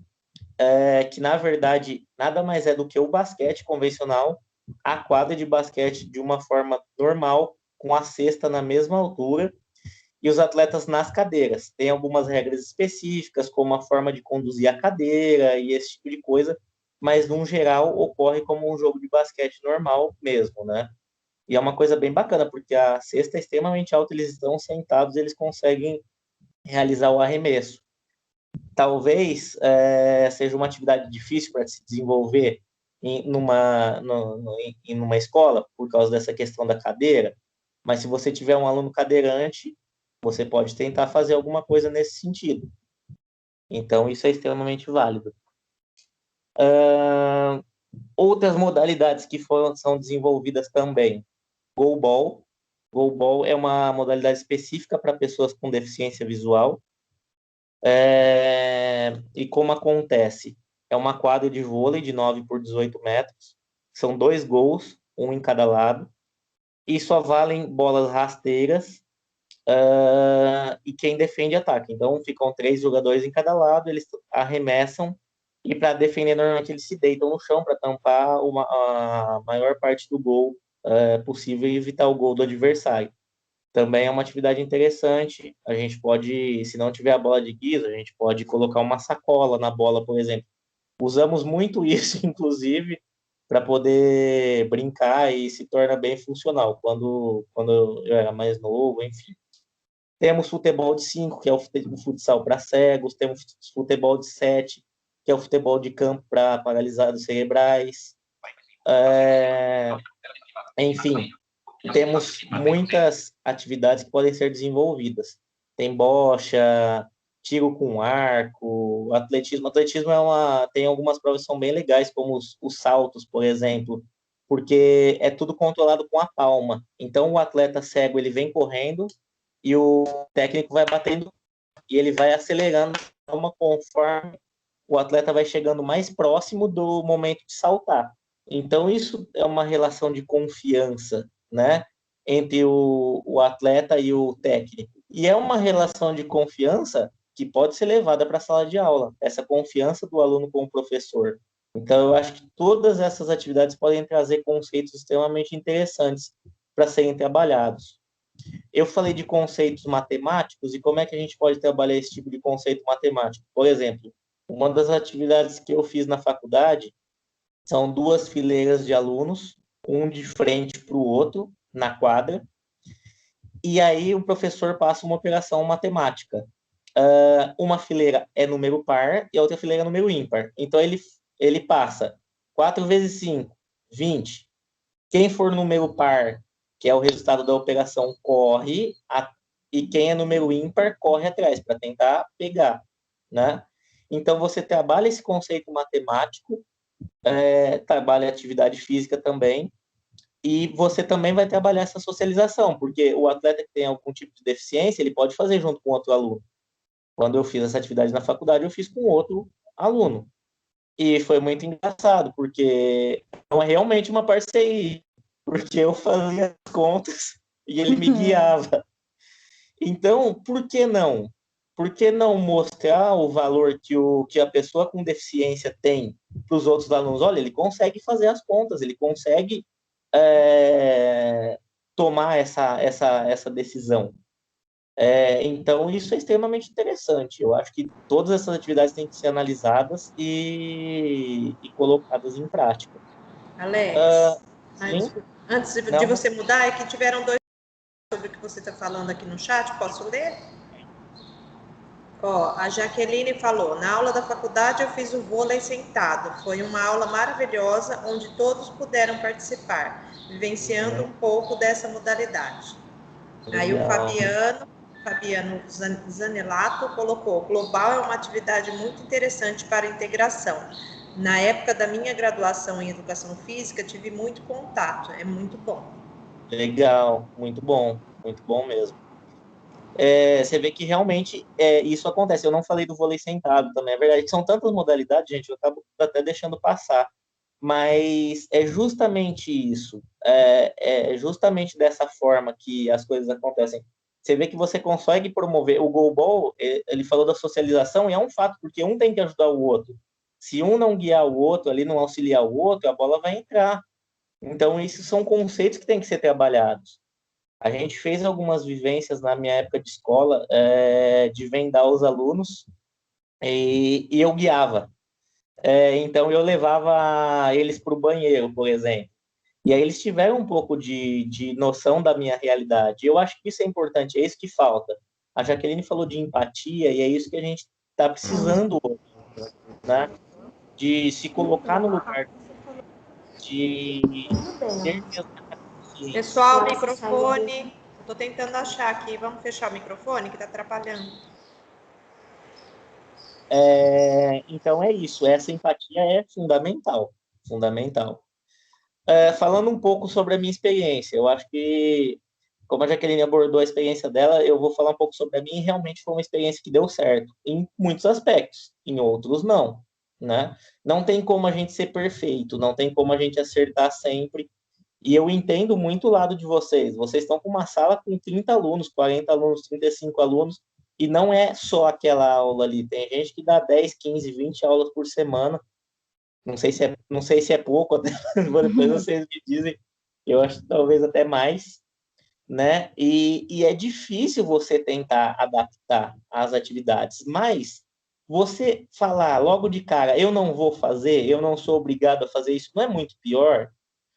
que na verdade nada mais é do que o basquete convencional, a quadra de basquete de uma forma normal, com a cesta na mesma altura, e os atletas nas cadeiras. Tem algumas regras específicas, como a forma de conduzir a cadeira e esse tipo de coisa, mas, no geral, ocorre como um jogo de basquete normal mesmo, né? E é uma coisa bem bacana, porque a cesta é extremamente alta, eles estão sentados, eles conseguem realizar o arremesso. Talvez seja uma atividade difícil para se desenvolver numa escola, por causa dessa questão da cadeira, mas se você tiver um aluno cadeirante, você pode tentar fazer alguma coisa nesse sentido. Então, isso é extremamente válido. Outras modalidades que são desenvolvidas também. Goalball. Goalball é uma modalidade específica para pessoas com deficiência visual. E como acontece? É uma quadra de vôlei de 9 por 18 metros. São 2 gols, um em cada lado. E só valem bolas rasteiras e quem defende ataca. Então, ficam 3 jogadores em cada lado, eles arremessam, e para defender, normalmente eles se deitam no chão para tampar a maior parte do gol possível e evitar o gol do adversário. Também é uma atividade interessante. A gente pode, se não tiver a bola de guiso, a gente pode colocar uma sacola na bola, por exemplo. Usamos muito isso, inclusive, para poder brincar, e se torna bem funcional quando eu era mais novo, enfim. Temos futebol de 5, que é o futsal para cegos. Temos futebol de 7, que é o futebol de campo para paralisados cerebrais. Enfim, temos muitas atividades que podem ser desenvolvidas. Tem bocha, tiro com arco, atletismo. Atletismo tem algumas provas que são bem legais, como os saltos, por exemplo, porque é tudo controlado com a palma. Então, o atleta cego, ele vem correndo e o técnico vai batendo e ele vai acelerando a palma conforme o atleta vai chegando mais próximo do momento de saltar. Então, isso é uma relação de confiança, né, entre o atleta e o técnico. E é uma relação de confiança que pode ser levada para a sala de aula, essa confiança do aluno com o professor. Então, eu acho que todas essas atividades podem trazer conceitos extremamente interessantes para serem trabalhados. Eu falei de conceitos matemáticos, e como é que a gente pode trabalhar esse tipo de conceito matemático? Por exemplo, uma das atividades que eu fiz na faculdade são 2 fileiras de alunos, um de frente para o outro, na quadra, e aí o professor passa uma operação matemática. Uma fileira é número par e a outra fileira é número ímpar. Então, ele passa 4 vezes 5, 20. Quem for número par, que é o resultado da operação, corre, e quem é número ímpar, corre atrás para tentar pegar, né? Então, você trabalha esse conceito matemático, trabalha atividade física também, e você também vai trabalhar essa socialização, porque o atleta que tem algum tipo de deficiência, ele pode fazer junto com outro aluno. Quando eu fiz essa atividade na faculdade, eu fiz com outro aluno. E foi muito engraçado, porque é realmente uma parceria, porque eu fazia as contas e ele me guiava. Então, por que não? Por que não mostrar o valor que a pessoa com deficiência tem para os outros alunos? Olha, ele consegue fazer as contas, ele consegue tomar essa decisão. Então, isso é extremamente interessante. Eu acho que todas essas atividades têm que ser analisadas e colocadas em prática. Alex, sim? Antes de você mudar, é que tiveram 2 sobre o que você está falando aqui no chat. Posso ler? A Jaqueline falou: na aula da faculdade eu fiz o vôlei sentado. Foi uma aula maravilhosa, onde todos puderam participar, vivenciando um pouco dessa modalidade. Aí o Legal. Fabiano Zanelato colocou: global é uma atividade muito interessante para integração. Na época da minha graduação em educação física, tive muito contato, é muito bom. Legal, muito bom mesmo. Você vê que realmente isso acontece. Eu não falei do vôlei sentado também, é verdade que são tantas modalidades, gente, eu acabo até deixando passar. Mas é justamente isso, é justamente dessa forma que as coisas acontecem. Você vê que você consegue promover o goalball, ele falou da socialização, e é um fato, porque um tem que ajudar o outro. Se um não guiar o outro, ali não auxiliar o outro, a bola vai entrar. Então, esses são conceitos que têm que ser trabalhados. A gente fez algumas vivências na minha época de escola, de vendar os alunos, e eu guiava. Então, eu levava eles para o banheiro, por exemplo. E aí eles tiveram um pouco de noção da minha realidade. Eu acho que isso é importante, é isso que falta. A Jaqueline falou de empatia, e é isso que a gente está precisando hoje, né? De se colocar no lugar, de ter mesmo essa consciência. Pessoal, microfone. Estou tentando achar aqui. Vamos fechar o microfone que está atrapalhando. Então é isso, essa empatia é fundamental, fundamental. Falando um pouco sobre a minha experiência, eu acho que, como a Jaqueline abordou a experiência dela, eu vou falar um pouco sobre a minha, e realmente foi uma experiência que deu certo, em muitos aspectos, em outros não, né? Não tem como a gente ser perfeito, não tem como a gente acertar sempre, e eu entendo muito o lado de vocês. Vocês estão com uma sala com 30 alunos, 40 alunos, 35 alunos, e não é só aquela aula ali. Tem gente que dá 10, 15, 20 aulas por semana. Não sei se é pouco, até, depois vocês me dizem. Eu acho que talvez até mais, né? E é difícil você tentar adaptar as atividades, mas você falar logo de cara, eu não vou fazer, eu não sou obrigado a fazer isso, não é muito pior?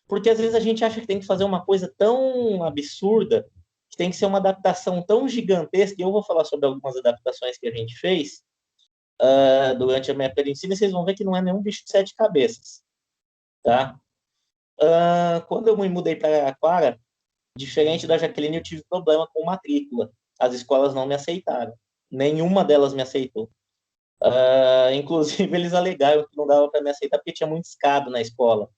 Porque às vezes a gente acha que tem que fazer uma coisa tão absurda, que tem que ser uma adaptação tão gigantesca, e eu vou falar sobre algumas adaptações que a gente fez durante a minha época de ensino, e vocês vão ver que não é nenhum bicho de sete cabeças, tá? Quando eu me mudei para Araraquara, diferente da Jaqueline, eu tive problema com matrícula. As escolas não me aceitaram. Nenhuma delas me aceitou. Inclusive, eles alegaram que não dava para me aceitar porque tinha muito escada na escola.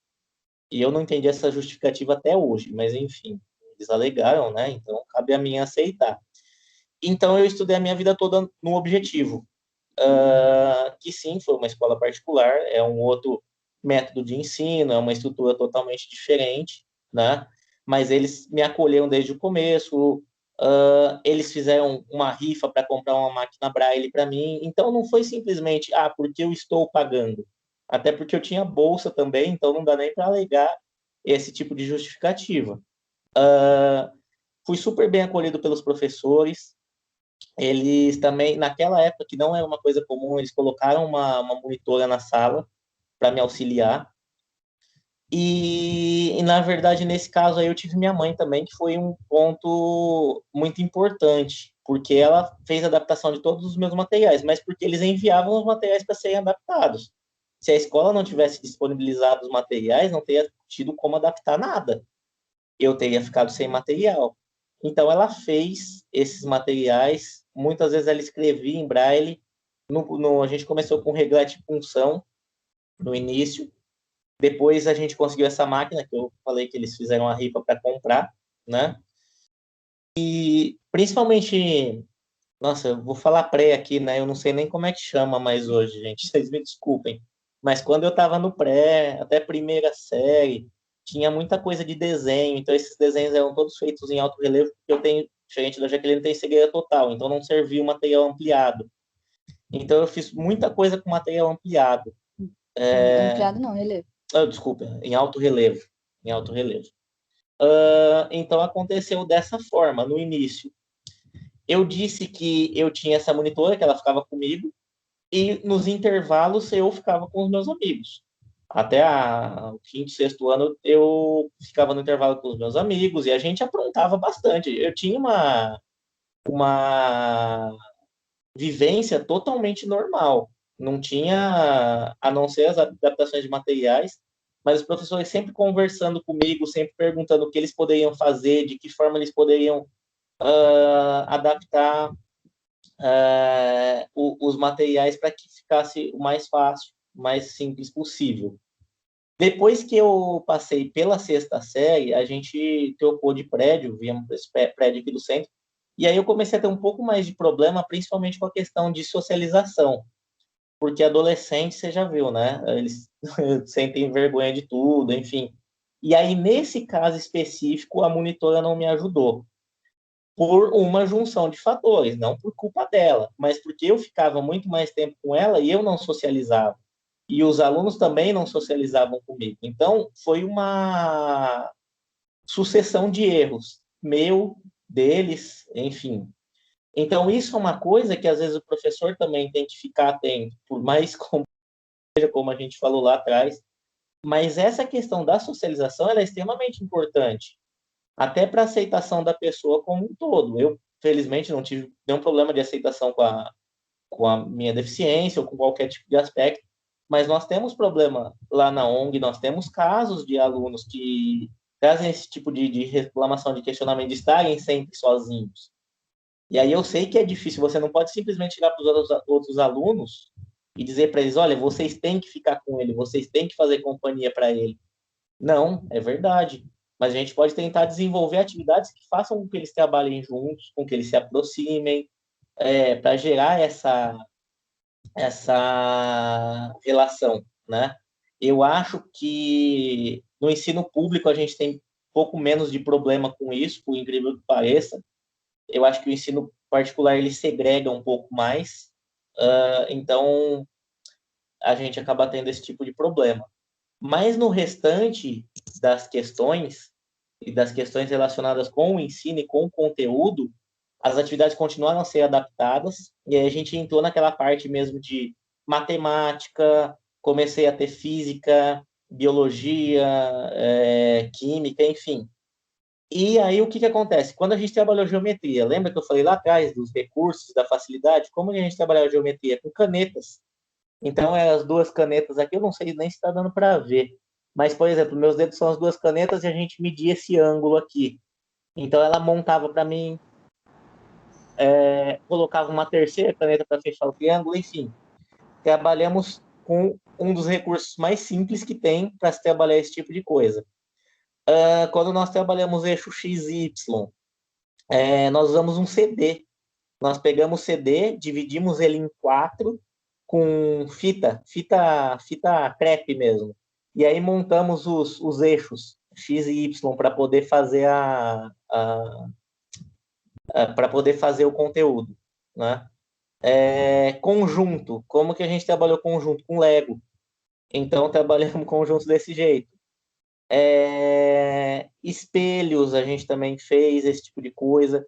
E eu não entendi essa justificativa até hoje, mas enfim, eles alegaram, né? Então cabe a mim aceitar. Então eu estudei a minha vida toda no Objetivo, que sim, foi uma escola particular, é um outro método de ensino, é uma estrutura totalmente diferente, né? Mas eles me acolheram desde o começo, eles fizeram uma rifa para comprar uma máquina Braille para mim, então não foi simplesmente, porque eu estou pagando, até porque eu tinha bolsa também, então não dá nem para alegar esse tipo de justificativa. Fui super bem acolhido pelos professores, eles também, naquela época, que não era uma coisa comum, eles colocaram uma monitora na sala para me auxiliar. E, na verdade, nesse caso aí, eu tive minha mãe também, que foi um ponto muito importante, porque ela fez a adaptação de todos os meus materiais, mas porque eles enviavam os materiais para serem adaptados. Se a escola não tivesse disponibilizado os materiais, não teria tido como adaptar nada. Eu teria ficado sem material. Então, ela fez esses materiais. Muitas vezes ela escrevia em braille. A gente começou com reglete punção no início. Depois a gente conseguiu essa máquina, que eu falei que eles fizeram a rifa para comprar, né? E principalmente, nossa, eu vou falar pré aqui, né? Eu não sei nem como é que chama mais hoje, gente. Vocês me desculpem. Mas quando eu estava no pré, até primeira série, tinha muita coisa de desenho. Então esses desenhos eram todos feitos em alto relevo, porque eu tenho, diferente da Jaqueline, tem cegueira total. Então não servia o material ampliado. Então eu fiz muita coisa com material ampliado. Ampliado não, relevo. Desculpa, em alto relevo. Em alto relevo. Então aconteceu dessa forma, no início. Eu disse que eu tinha essa monitora, que ela ficava comigo, e nos intervalos eu ficava com os meus amigos. Até o quinto, sexto ano eu ficava no intervalo com os meus amigos e a gente aprontava bastante. Eu tinha uma vivência totalmente normal. Não tinha, a não ser as adaptações de materiais, mas os professores sempre conversando comigo, sempre perguntando o que eles poderiam fazer, de que forma eles poderiam adaptar os materiais para que ficasse o mais fácil, o mais simples possível. Depois que eu passei pela 6ª série, a gente trocou de prédio, viemos para esse prédio aqui do centro, e aí eu comecei a ter um pouco mais de problema, principalmente com a questão de socialização, porque adolescente, você já viu, né? Eles sentem vergonha de tudo, enfim. E aí, nesse caso específico, a monitora não me ajudou, por uma junção de fatores, não por culpa dela, mas porque eu ficava muito mais tempo com ela e eu não socializava. E os alunos também não socializavam comigo. Então, foi uma sucessão de erros, meu, deles, enfim. Então, isso é uma coisa que, às vezes, o professor também tem que ficar atento, por mais como a gente falou lá atrás, mas essa questão da socialização ela é extremamente importante, até para a aceitação da pessoa como um todo. Eu, felizmente, não tive nenhum problema de aceitação com a minha deficiência ou com qualquer tipo de aspecto, mas nós temos problema lá na ONG, nós temos casos de alunos que trazem esse tipo de reclamação, de questionamento, de estarem sempre sozinhos. E aí eu sei que é difícil, você não pode simplesmente chegar para os outros alunos e dizer para eles, olha, vocês têm que ficar com ele, vocês têm que fazer companhia para ele. Não, é verdade. Mas a gente pode tentar desenvolver atividades que façam com que eles trabalhem juntos, com que eles se aproximem, para gerar essa relação, né? Eu acho que no ensino público a gente tem pouco menos de problema com isso, por incrível que pareça. Eu acho que o ensino particular ele segrega um pouco mais, então a gente acaba tendo esse tipo de problema. Mas no restante das questões, e das questões relacionadas com o ensino e com o conteúdo, as atividades continuaram a ser adaptadas, e aí a gente entrou naquela parte mesmo de matemática, comecei a ter física, biologia, química, enfim. E aí o que acontece? Quando a gente trabalhou geometria, lembra que eu falei lá atrás dos recursos, da facilidade? Como a gente trabalhava geometria? Com canetas. Então, as 2 canetas aqui, eu não sei nem se está dando para ver. Mas, por exemplo, meus dedos são as 2 canetas e a gente media esse ângulo aqui. Então, ela montava para mim, colocava uma terceira caneta para fechar o triângulo, enfim. Trabalhamos com um dos recursos mais simples que tem para se trabalhar esse tipo de coisa. Quando nós trabalhamos eixo X e Y, nós usamos um CD. Nós pegamos o CD, dividimos ele em 4 com fita crepe mesmo. E aí montamos os eixos X e Y para poder fazer para poder fazer o conteúdo, né? Conjunto, como que a gente trabalhou conjunto? Com Lego. Então trabalhamos conjunto desse jeito. Espelhos, a gente também fez esse tipo de coisa.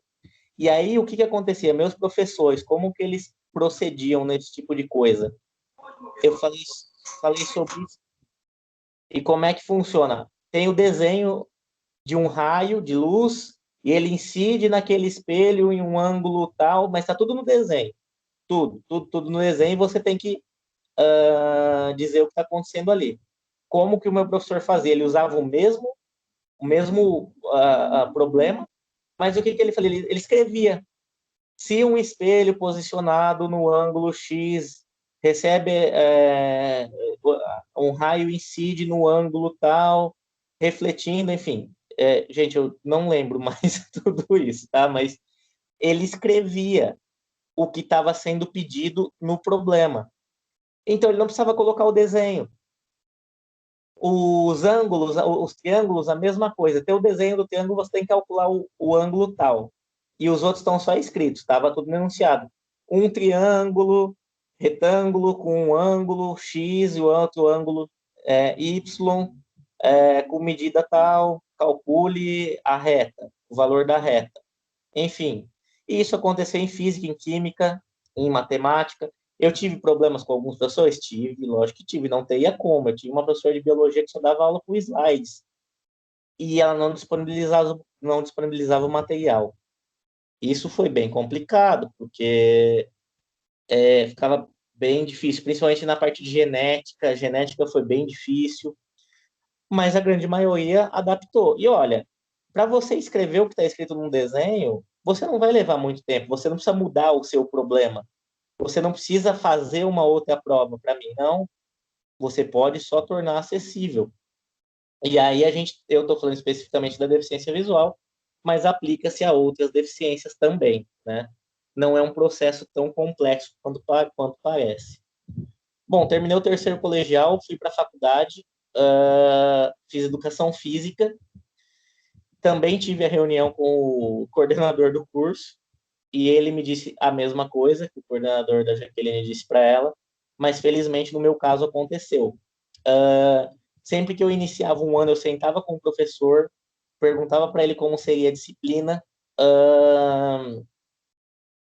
E aí, o que acontecia? Meus professores, como que eles procediam nesse tipo de coisa? Eu falei sobre isso. E como é que funciona? Tem o desenho de um raio de luz e ele incide naquele espelho em um ângulo tal, mas está tudo no desenho. Tudo no desenho, e você tem que dizer o que está acontecendo ali. Como que o meu professor fazia? Ele usava o mesmo problema, mas o que ele fazia? Ele escrevia. Se um espelho posicionado no ângulo X recebe um raio incide no ângulo tal, refletindo, enfim. Gente, eu não lembro mais tudo isso, tá? Mas ele escrevia o que estava sendo pedido no problema. Então, ele não precisava colocar o desenho. Os ângulos, os triângulos, a mesma coisa. Tem o desenho do triângulo, você tem que calcular o ângulo tal. E os outros estão só escritos, estava tudo enunciado. Um triângulo, retângulo com um ângulo X e o outro ângulo Y, com medida tal, calcule a reta, o valor da reta. Enfim, isso aconteceu em física, em química, em matemática. Eu tive problemas com alguns professores? Tive, lógico que tive, não teria como. Eu tive uma professora de biologia que só dava aula com slides. E ela não disponibilizava o material. Isso foi bem complicado, porque ficava bem difícil, principalmente na parte de genética. A genética foi bem difícil, mas a grande maioria adaptou. E olha, para você escrever o que está escrito num desenho, você não vai levar muito tempo, você não precisa mudar o seu problema, você não precisa fazer uma outra prova para mim, não, você pode só tornar acessível. E aí eu estou falando especificamente da deficiência visual, mas aplica-se a outras deficiências também, né? Não é um processo tão complexo quanto parece. Bom, terminei o terceiro colegial, fui para a faculdade, fiz educação física, também tive a reunião com o coordenador do curso, e ele me disse a mesma coisa que o coordenador da Jaqueline disse para ela, mas felizmente no meu caso aconteceu. Sempre que eu iniciava um ano, eu sentava com o professor, perguntava para ele como seria a disciplina,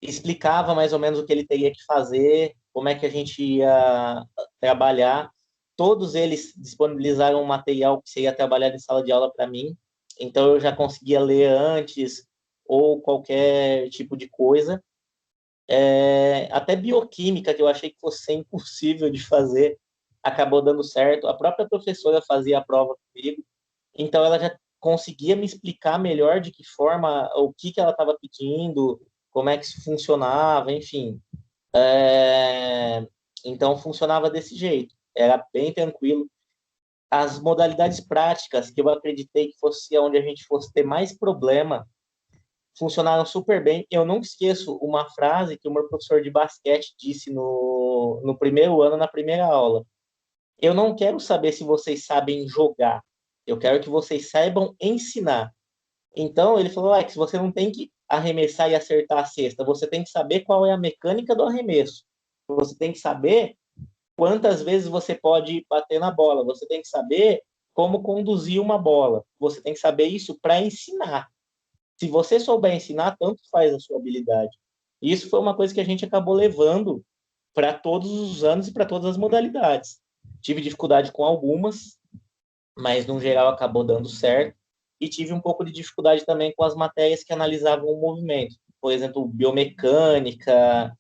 explicava mais ou menos o que ele teria que fazer, como é que a gente ia trabalhar. Todos eles disponibilizaram um material que seria trabalhado em sala de aula para mim, então eu já conseguia ler antes ou qualquer tipo de coisa. Até bioquímica, que eu achei que fosse impossível de fazer, acabou dando certo. A própria professora fazia a prova comigo, então ela já conseguia me explicar melhor de que forma, o que ela estava pedindo, como é que isso funcionava, enfim. Então funcionava desse jeito, era bem tranquilo. As modalidades práticas, que eu acreditei que fosse onde a gente fosse ter mais problema, funcionaram super bem. Eu não esqueço uma frase que o meu professor de basquete disse no primeiro ano, na primeira aula. Eu não quero saber se vocês sabem jogar, eu quero que vocês saibam ensinar. Então, ele falou, que você não tem que arremessar e acertar a cesta, você tem que saber qual é a mecânica do arremesso. Você tem que saber quantas vezes você pode bater na bola, você tem que saber como conduzir uma bola, você tem que saber isso para ensinar. Se você souber ensinar, tanto faz a sua habilidade. E isso foi uma coisa que a gente acabou levando para todos os anos e para todas as modalidades. Tive dificuldade com algumas, mas no geral acabou dando certo. E tive um pouco de dificuldade também com as matérias que analisavam o movimento. Por exemplo, biomecânica,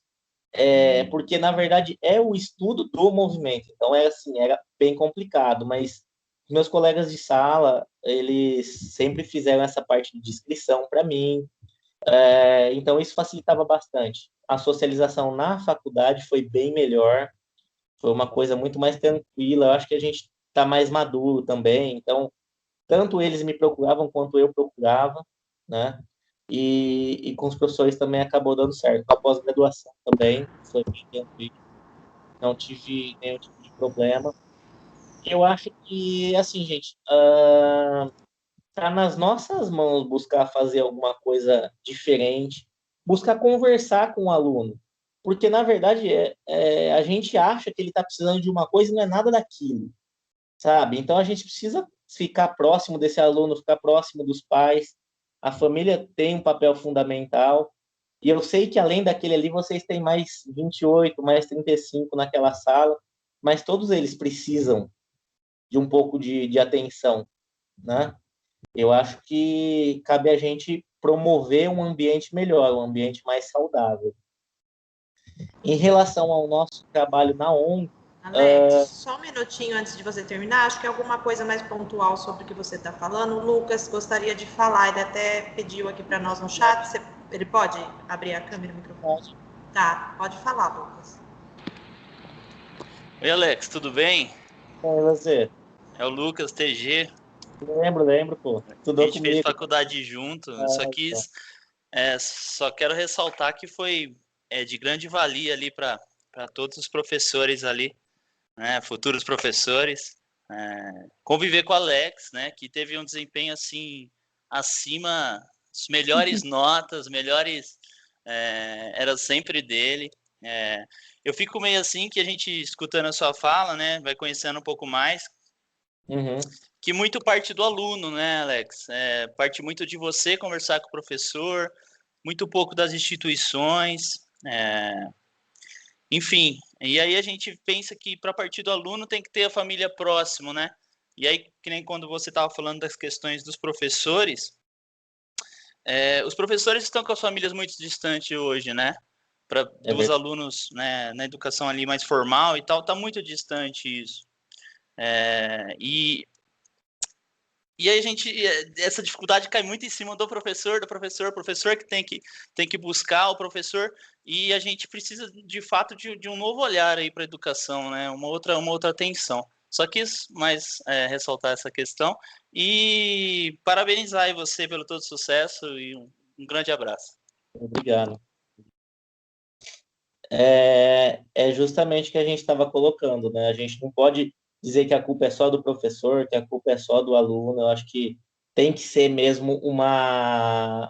porque na verdade é o estudo do movimento. Então era bem complicado, mas meus colegas de sala, eles sempre fizeram essa parte de descrição para mim, então isso facilitava bastante. A socialização na faculdade foi bem melhor, foi uma coisa muito mais tranquila. Eu acho que a gente está mais maduro também, então tanto eles me procuravam quanto eu procurava, né? E com os professores também acabou dando certo. A pós-graduação também foi bem tranquilo, não tive nenhum tipo de problema. Eu acho que, assim, gente, tá nas nossas mãos buscar fazer alguma coisa diferente, buscar conversar com o aluno, porque na verdade a gente acha que ele está precisando de uma coisa e não é nada daquilo, sabe? Então a gente precisa ficar próximo desse aluno, ficar próximo dos pais. A família tem um papel fundamental. E eu sei que além daquele ali, vocês têm mais 28, mais 35 naquela sala, mas todos eles precisam de um pouco de atenção, né? Eu acho que cabe a gente promover um ambiente melhor, um ambiente mais saudável. Em relação ao nosso trabalho na ONG... Alex, só um minutinho antes de você terminar, acho que é alguma coisa mais pontual sobre o que você está falando. O Lucas gostaria de falar, ele até pediu aqui para nós no chat. Ele pode abrir a câmera e o microfone? Pode. Tá, pode falar, Lucas. Oi, Alex, tudo bem? E você? É o Lucas, TG. Lembro, pô. Estudou a gente comigo. fez faculdade junto. Só quero ressaltar que foi de grande valia ali para todos os professores ali, né, futuros professores, conviver com o Alex, né, que teve um desempenho assim acima, as melhores notas, era sempre dele. Eu fico meio assim que a gente, escutando a sua fala, né, vai conhecendo um pouco mais, que muito parte do aluno, né, Alex? Parte muito de você conversar com o professor, muito pouco das instituições, enfim. E aí a gente pensa que para partir do aluno tem que ter a família próximo, né? E aí, que nem quando você estava falando das questões dos professores, os professores estão com as famílias muito distantes hoje, né? Dos alunos, né, na educação ali mais formal e tal, está muito distante isso. E E aí essa dificuldade cai muito em cima do professor o professor que tem que buscar o professor, e a gente precisa, de fato, de um novo olhar aí para a educação, né? Uma outra atenção. Só quis mais ressaltar essa questão e parabenizar aí você pelo todo sucesso e um grande abraço. Obrigado. É justamente o que a gente estava colocando, né? A gente não pode dizer que a culpa é só do professor, que a culpa é só do aluno. Eu acho que tem que ser mesmo uma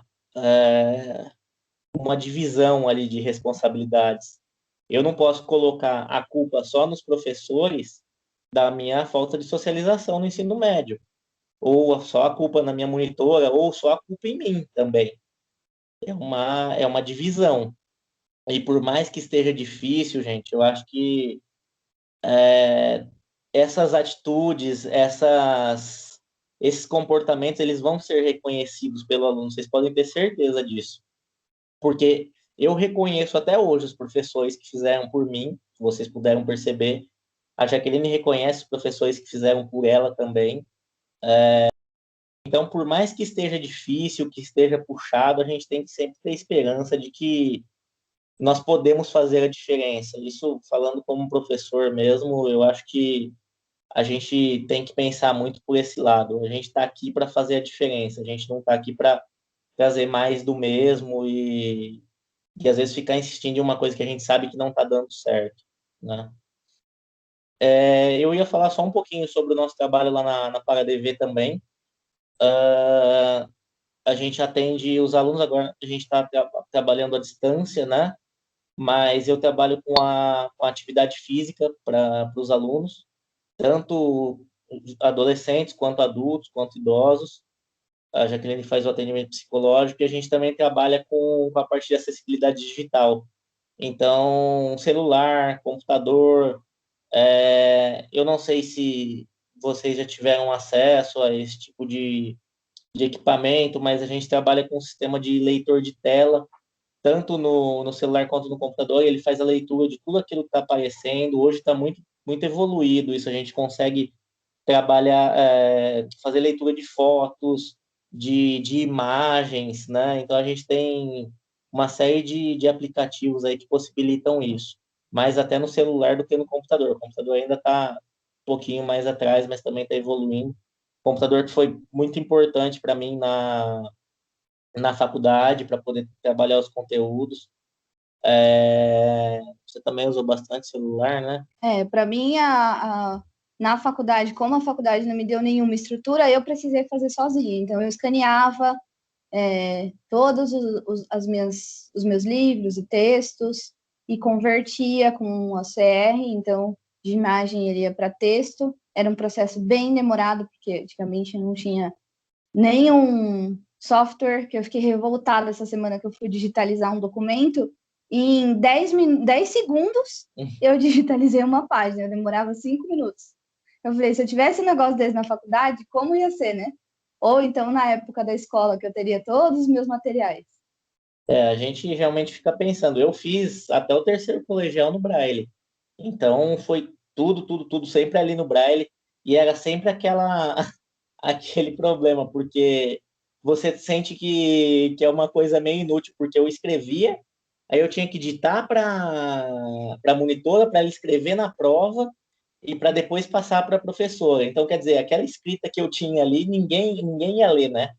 divisão ali de responsabilidades. Eu não posso colocar a culpa só nos professores da minha falta de socialização no ensino médio, ou só a culpa na minha monitora, ou só a culpa em mim também. É uma divisão. E por mais que esteja difícil, gente, eu acho que essas atitudes, esses comportamentos, eles vão ser reconhecidos pelo aluno. Vocês podem ter certeza disso. Porque eu reconheço até hoje os professores que fizeram por mim, vocês puderam perceber. A Jaqueline reconhece os professores que fizeram por ela também. Então, por mais que esteja difícil, que esteja puxado, a gente tem que sempre ter esperança de que nós podemos fazer a diferença. Isso, falando como professor mesmo, eu acho que a gente tem que pensar muito por esse lado. A gente está aqui para fazer a diferença, a gente não está aqui para trazer mais do mesmo e às vezes ficar insistindo em uma coisa que a gente sabe que não está dando certo, né? Eu ia falar só um pouquinho sobre o nosso trabalho lá na ParaDV também. A gente atende os alunos agora, a gente está trabalhando à distância, né? Mas eu trabalho com a atividade física para os alunos, tanto adolescentes, quanto adultos, quanto idosos. A Jaqueline faz o atendimento psicológico e a gente também trabalha com a parte de acessibilidade digital. Então, celular, computador, eu não sei se vocês já tiveram acesso a esse tipo de equipamento, mas a gente trabalha com um sistema de leitor de tela, tanto no celular quanto no computador, e ele faz a leitura de tudo aquilo que está aparecendo. Hoje está muito, muito evoluído isso, a gente consegue trabalhar, fazer leitura de fotos, de imagens, né? Então a gente tem uma série de aplicativos aí que possibilitam isso, mais até no celular do que no computador. O computador ainda está um pouquinho mais atrás, mas também está evoluindo. O computador que foi muito importante para mim na faculdade, para poder trabalhar os conteúdos. Você também usou bastante celular, né? Para mim, na faculdade, como a faculdade não me deu nenhuma estrutura, eu precisei fazer sozinha. Então, eu escaneava todos os meus livros e textos e convertia com o OCR, então, de imagem ele ia para texto. Era um processo bem demorado, porque antigamente não tinha nenhum software, que eu fiquei revoltada essa semana que eu fui digitalizar um documento, e em 10 segundos eu digitalizei uma página, eu demorava 5 minutos. Eu falei, se eu tivesse um negócio desse na faculdade, como ia ser, né? Ou então na época da escola, que eu teria todos os meus materiais. A gente realmente fica pensando. Eu fiz até o terceiro colegial no Braille. Então, foi tudo sempre ali no Braille. E era sempre aquele problema, porque você sente que é uma coisa meio inútil, porque eu escrevia, aí eu tinha que digitar para a monitora, para ela escrever na prova, e para depois passar para a professora. Então, quer dizer, aquela escrita que eu tinha ali, ninguém ia ler, né?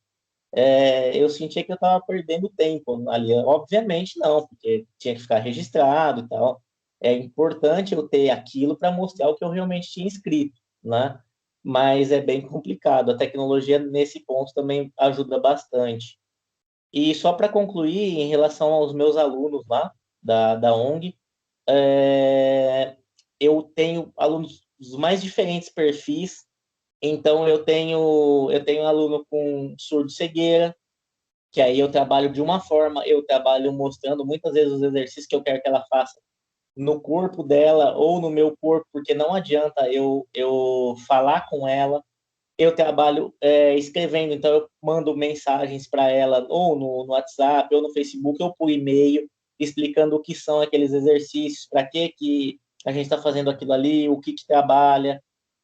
Eu sentia que eu estava perdendo tempo ali. Obviamente não, porque tinha que ficar registrado e tal. É importante eu ter aquilo para mostrar o que eu realmente tinha escrito, né? Mas é bem complicado. A tecnologia, nesse ponto, também ajuda bastante. E só para concluir, em relação aos meus alunos lá, da ONG, eu tenho alunos dos mais diferentes perfis. Então, eu tenho aluno com surdo-cegueira, que aí eu trabalho de uma forma, eu trabalho mostrando muitas vezes os exercícios que eu quero que ela faça no corpo dela ou no meu corpo, porque não adianta eu falar com ela. Eu trabalho escrevendo, então eu mando mensagens para ela ou no WhatsApp, ou no Facebook, ou por e-mail, explicando o que são aqueles exercícios, para que a gente está fazendo aquilo ali, o que trabalha.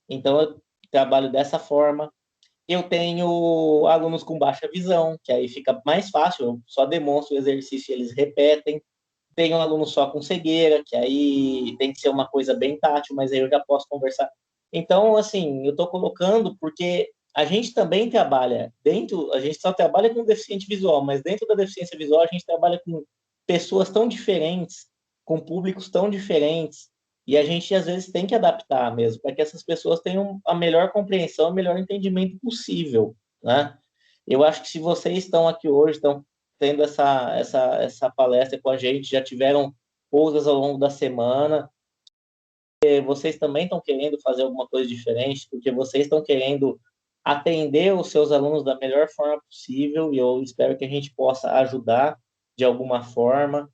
Então eu trabalho dessa forma. eu tenho alunos com baixa visão, que aí fica mais fácil, eu só demonstro o exercício e eles repetem. Tenho aluno só com cegueira, que aí tem que ser uma coisa bem tátil, mas aí eu já posso conversar. Então, assim, eu estou colocando porque a gente também trabalha a gente só trabalha com deficiente visual, mas dentro da deficiência visual a gente trabalha com pessoas tão diferentes, com públicos tão diferentes, e a gente às vezes tem que adaptar mesmo, para que essas pessoas tenham a melhor compreensão, o melhor entendimento possível, né? Eu acho que se vocês estão aqui hoje, estão tendo essa palestra com a gente, já tiveram coisas ao longo da semana, vocês também estão querendo fazer alguma coisa diferente, porque vocês estão querendo atender os seus alunos da melhor forma possível, e eu espero que a gente possa ajudar de alguma forma,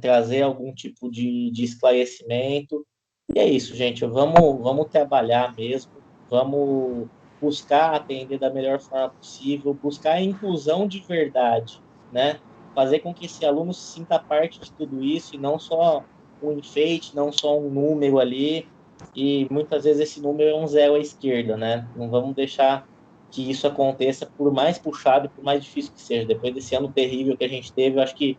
trazer algum tipo de esclarecimento. E é isso, gente, vamos trabalhar mesmo, vamos buscar atender da melhor forma possível, buscar a inclusão de verdade, né? Fazer com que esse aluno se sinta parte de tudo isso e não só um enfeite, não só um número ali, e muitas vezes esse número é um zero à esquerda, né? Não vamos deixar que isso aconteça, por mais puxado e por mais difícil que seja. Depois desse ano terrível que a gente teve, eu acho que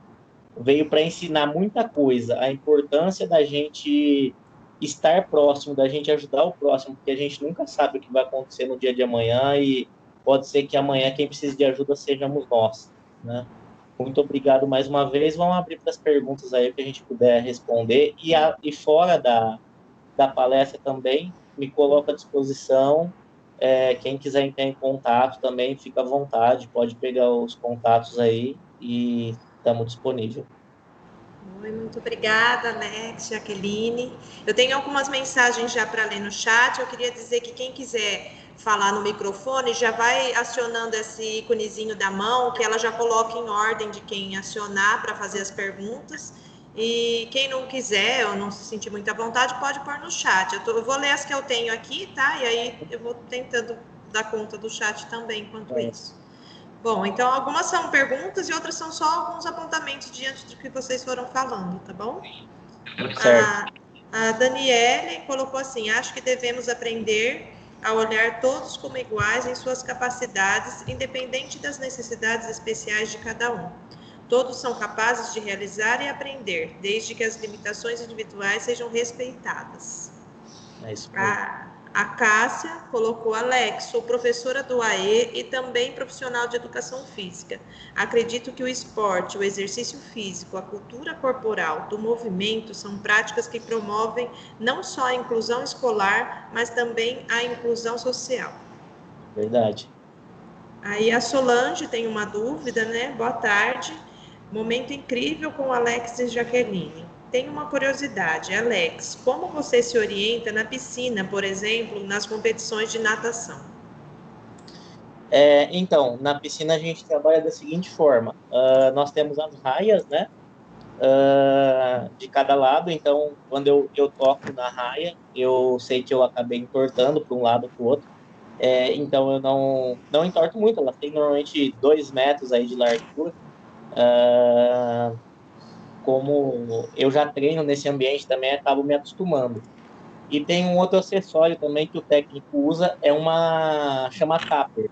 veio para ensinar muita coisa, a importância da gente estar próximo, da gente ajudar o próximo, porque a gente nunca sabe o que vai acontecer no dia de amanhã e pode ser que amanhã quem precisa de ajuda sejamos nós, né? Muito obrigado mais uma vez. Vamos abrir para as perguntas aí que a gente puder responder. E fora da palestra também, me coloco à disposição. Quem quiser entrar em contato também, fica à vontade. Pode pegar os contatos aí e estamos disponíveis. Oi, muito obrigada, Alex, Jaqueline. Eu tenho algumas mensagens já para ler no chat. Eu queria dizer que quem quiser falar no microfone já vai acionando esse íconezinho da mão, que ela já coloca em ordem de quem acionar para fazer as perguntas. E quem não quiser ou não se sentir muito à vontade, pode pôr no chat. Eu vou ler as que eu tenho aqui, tá? E aí eu vou tentando dar conta do chat também enquanto isso. Bom, então algumas são perguntas e outras são só alguns apontamentos diante do que vocês foram falando, tá bom? Certo. A Daniele colocou assim: acho que devemos aprender a olhar todos como iguais em suas capacidades, independente das necessidades especiais de cada um. Todos são capazes de realizar e aprender, desde que as limitações individuais sejam respeitadas. É isso mesmo. A Cássia colocou: Alex, sou professora do AE e também profissional de educação física. Acredito que o esporte, o exercício físico, a cultura corporal, do movimento são práticas que promovem não só a inclusão escolar, mas também a inclusão social. Verdade. Aí a Solange tem uma dúvida, né? Boa tarde. Momento incrível com Alex e Jaqueline. Tenho uma curiosidade, Alex, como você se orienta na piscina, por exemplo, nas competições de natação? Então, na piscina a gente trabalha da seguinte forma: nós temos as raias, né? De cada lado, então quando eu toco na raia, eu sei que eu acabei entortando para um lado para o outro. Então eu não entorto muito, ela tem normalmente 2 metros aí de largura. Como eu já treino nesse ambiente também, acabo me acostumando. E tem um outro acessório também que o técnico usa, chama tapper.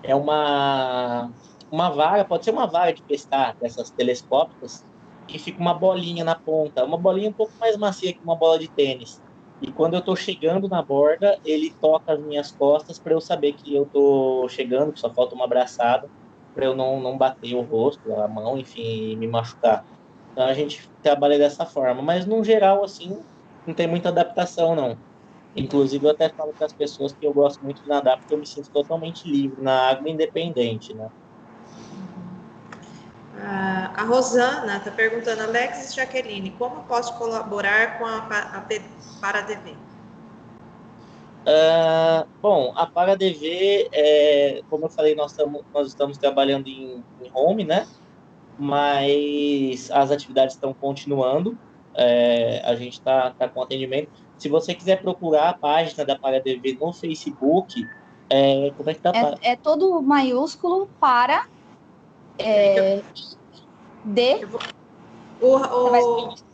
É uma vara, pode ser uma vara de pescar, dessas telescópicas, e fica uma bolinha na ponta, uma bolinha um pouco mais macia que uma bola de tênis. E quando eu estou chegando na borda, ele toca as minhas costas para eu saber que eu estou chegando, que só falta uma abraçada, para eu não bater o rosto, a mão, enfim, e me machucar. Então a gente trabalha dessa forma, mas no geral, assim, não tem muita adaptação, não. Inclusive, eu até falo para as pessoas que eu gosto muito de nadar, porque eu me sinto totalmente livre na água, independente, né? A Rosana está perguntando: Alex e Jaqueline, como posso colaborar com a ParaDV? Bom, a ParaDV, como eu falei, nós estamos trabalhando em home, né? Mas as atividades estão continuando, a gente está com atendimento. Se você quiser procurar a página da ParaDV no Facebook, como é que tá? É todo maiúsculo para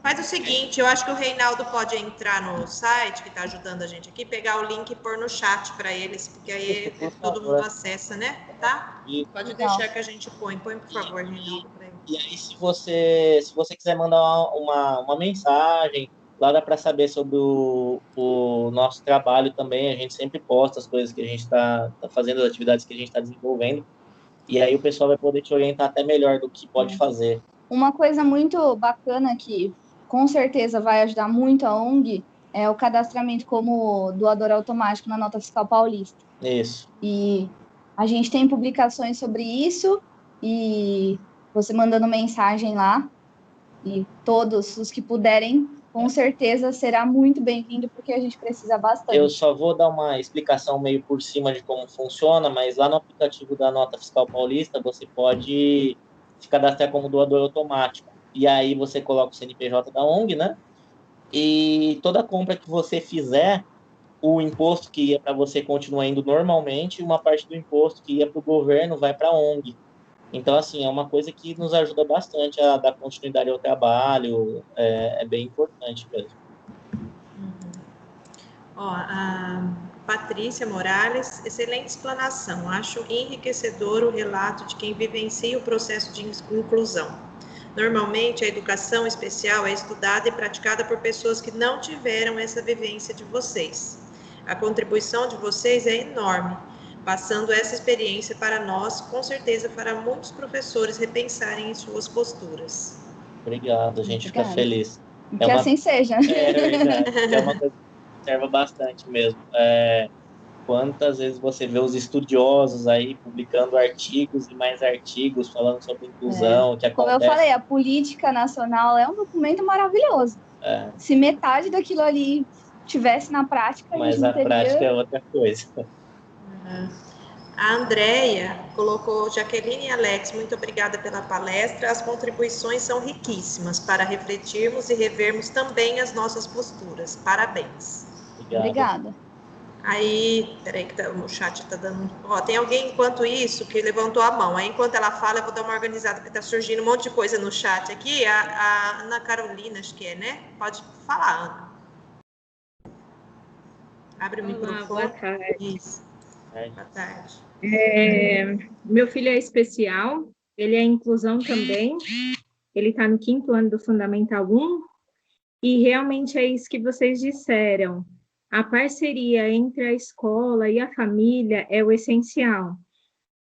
Faz o seguinte, eu acho que o Reinaldo pode entrar no site, que está ajudando a gente aqui, pegar o link e pôr no chat para eles, porque aí todo mundo acessa, né? Tá? Pode deixar que a gente põe. Põe, por favor, Reinaldo, para ele. E aí, se você quiser mandar uma mensagem, lá dá para saber sobre o nosso trabalho também. A gente sempre posta as coisas que a gente está fazendo, as atividades que a gente está desenvolvendo. E aí o pessoal vai poder te orientar até melhor do que pode fazer. Uma coisa muito bacana que com certeza vai ajudar muito a ONG é o cadastramento como doador automático na Nota Fiscal Paulista. Isso. E a gente tem publicações sobre isso e você mandando mensagem lá e todos os que puderem, com certeza será muito bem-vindo, porque a gente precisa bastante. Eu só vou dar uma explicação meio por cima de como funciona, mas lá no aplicativo da Nota Fiscal Paulista você pode se cadastrar como doador automático. E aí você coloca o CNPJ da ONG, né? E toda compra que você fizer, o imposto que ia para você continua indo normalmente, e uma parte do imposto que ia para o governo vai para a ONG. Então, assim, é uma coisa que nos ajuda bastante a dar continuidade ao trabalho, é bem importante mesmo. Ó, a Patrícia Morales, excelente explanação. Acho enriquecedor o relato de quem vivencia o processo de inclusão. Normalmente, a educação especial é estudada e praticada por pessoas que não tiveram essa vivência de vocês. A contribuição de vocês é enorme. Passando essa experiência para nós, com certeza fará muitos professores repensarem em suas posturas. Obrigado, a gente fica feliz. Que assim seja. É verdade, é uma coisa que observa bastante mesmo. Quantas vezes você vê os estudiosos aí publicando artigos e mais artigos falando sobre inclusão, o que acontece. Como eu falei, a política nacional é um documento maravilhoso. Se metade daquilo ali tivesse na prática, mas a prática é outra coisa. A Andrea colocou: Jaqueline e Alex, muito obrigada pela palestra. As contribuições são riquíssimas para refletirmos e revermos também as nossas posturas. Parabéns. Obrigada. Aí, peraí que o chat está dando... Ó, tem alguém, enquanto isso, que levantou a mão. Aí, enquanto ela fala, eu vou dar uma organizada, porque está surgindo um monte de coisa no chat aqui. A Ana Carolina, acho que é, né? Pode falar, Ana. Abre o microfone. Boa tarde. Isso. Boa tarde. Meu filho é especial, ele é inclusão também. Ele está no 5º ano do Fundamental 1. E realmente é isso que vocês disseram. A parceria entre a escola e a família é o essencial,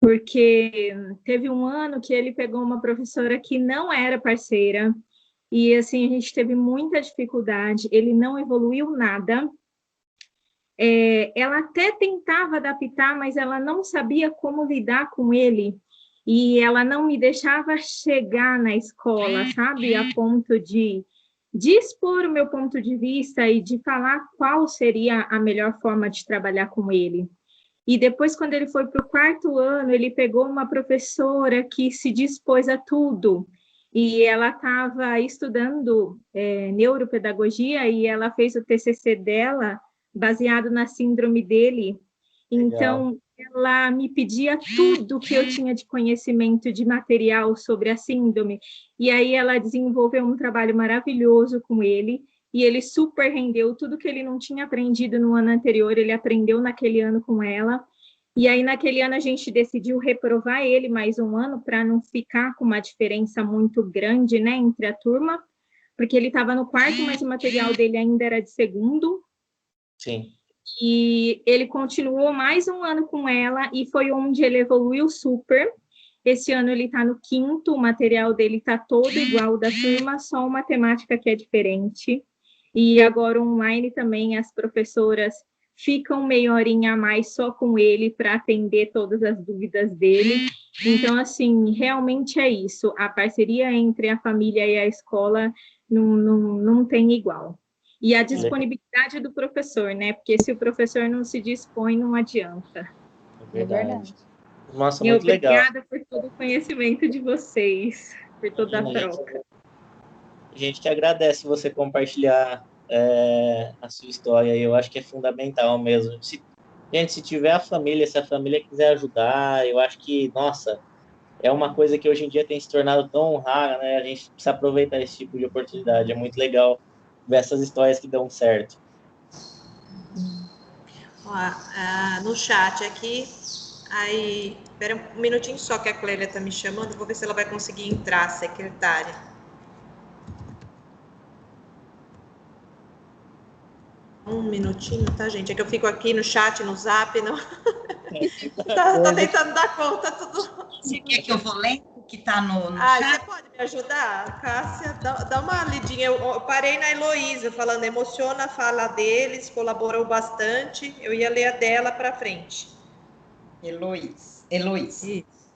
porque teve um ano que ele pegou uma professora que não era parceira, e assim, a gente teve muita dificuldade, ele não evoluiu nada. Ela até tentava adaptar, mas ela não sabia como lidar com ele, e ela não me deixava chegar na escola, sabe, a ponto de expor o meu ponto de vista e de falar qual seria a melhor forma de trabalhar com ele. E depois, quando ele foi para o 4º ano, ele pegou uma professora que se dispôs a tudo, e ela estava estudando neuropedagogia, e ela fez o TCC dela baseado na síndrome dele. Então, ela me pedia tudo que eu tinha de conhecimento de material sobre a síndrome, e aí ela desenvolveu um trabalho maravilhoso com ele, e ele super rendeu tudo que ele não tinha aprendido no ano anterior, ele aprendeu naquele ano com ela, e aí naquele ano a gente decidiu reprovar ele mais um ano, para não ficar com uma diferença muito grande, né, entre a turma, porque ele estava no 4º, mas o material dele ainda era de 2º. Sim. E ele continuou mais um ano com ela, e foi onde ele evoluiu super. Esse ano ele está no 5º, o material dele está todo igual ao da turma, só uma temática que é diferente. E agora online também as professoras ficam meia horinha a mais só com ele para atender todas as dúvidas dele. Então, assim, realmente é isso. A parceria entre a família e a escola não tem igual. E a disponibilidade do professor, né? Porque se o professor não se dispõe, não adianta. É verdade. Nossa, e muito legal. Obrigada por todo o conhecimento de vocês, por toda a troca. A gente que agradece você compartilhar a sua história. Eu acho que é fundamental mesmo. Se tiver a família, se a família quiser ajudar, eu acho que, nossa, é uma coisa que hoje em dia tem se tornado tão rara, né? A gente precisa aproveitar esse tipo de oportunidade. É muito legal ver essas histórias que dão certo. Ó, no chat aqui, aí, espera um minutinho só que a Clélia está me chamando, vou ver se ela vai conseguir entrar, secretária. Um minutinho, tá, gente? É que eu fico aqui no chat, no zap, não... Tô tentando dar conta tudo. Você quer que eu vou ler o que está no chat? Você pode me ajudar, Cássia? Dá uma lidinha. Eu parei na Heloísa, falando, emociona a fala deles, colaborou bastante. Eu ia ler a dela para frente. Heloísa.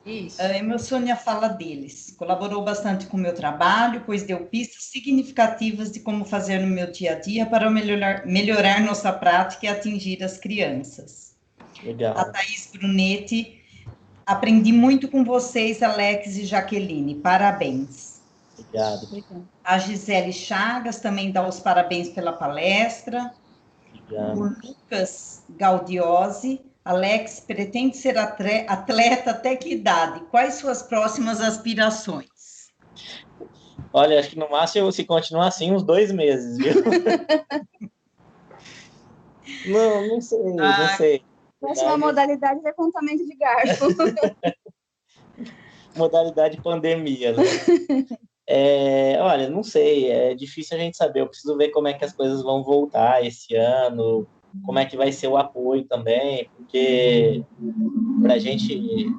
Isso. Emociona a fala deles. Colaborou bastante com o meu trabalho, pois deu pistas significativas de como fazer no meu dia a dia para melhorar nossa prática e atingir as crianças. Legal. A Thaís Brunetti, aprendi muito com vocês, Alex e Jaqueline. Parabéns. Obrigado. A Gisele Chagas também dá os parabéns pela palestra. Obrigado. O Lucas Gaudiosi. Alex, pretende ser atleta até que idade? Quais suas próximas aspirações? Olha, acho que no máximo, se continuar assim, uns 2 meses, viu? Não sei, não sei. Próxima modalidade é levantamento de garfo. Modalidade pandemia, né? Olha, não sei, é difícil a gente saber. Eu preciso ver como é que as coisas vão voltar esse ano, como é que vai ser o apoio também, porque para a gente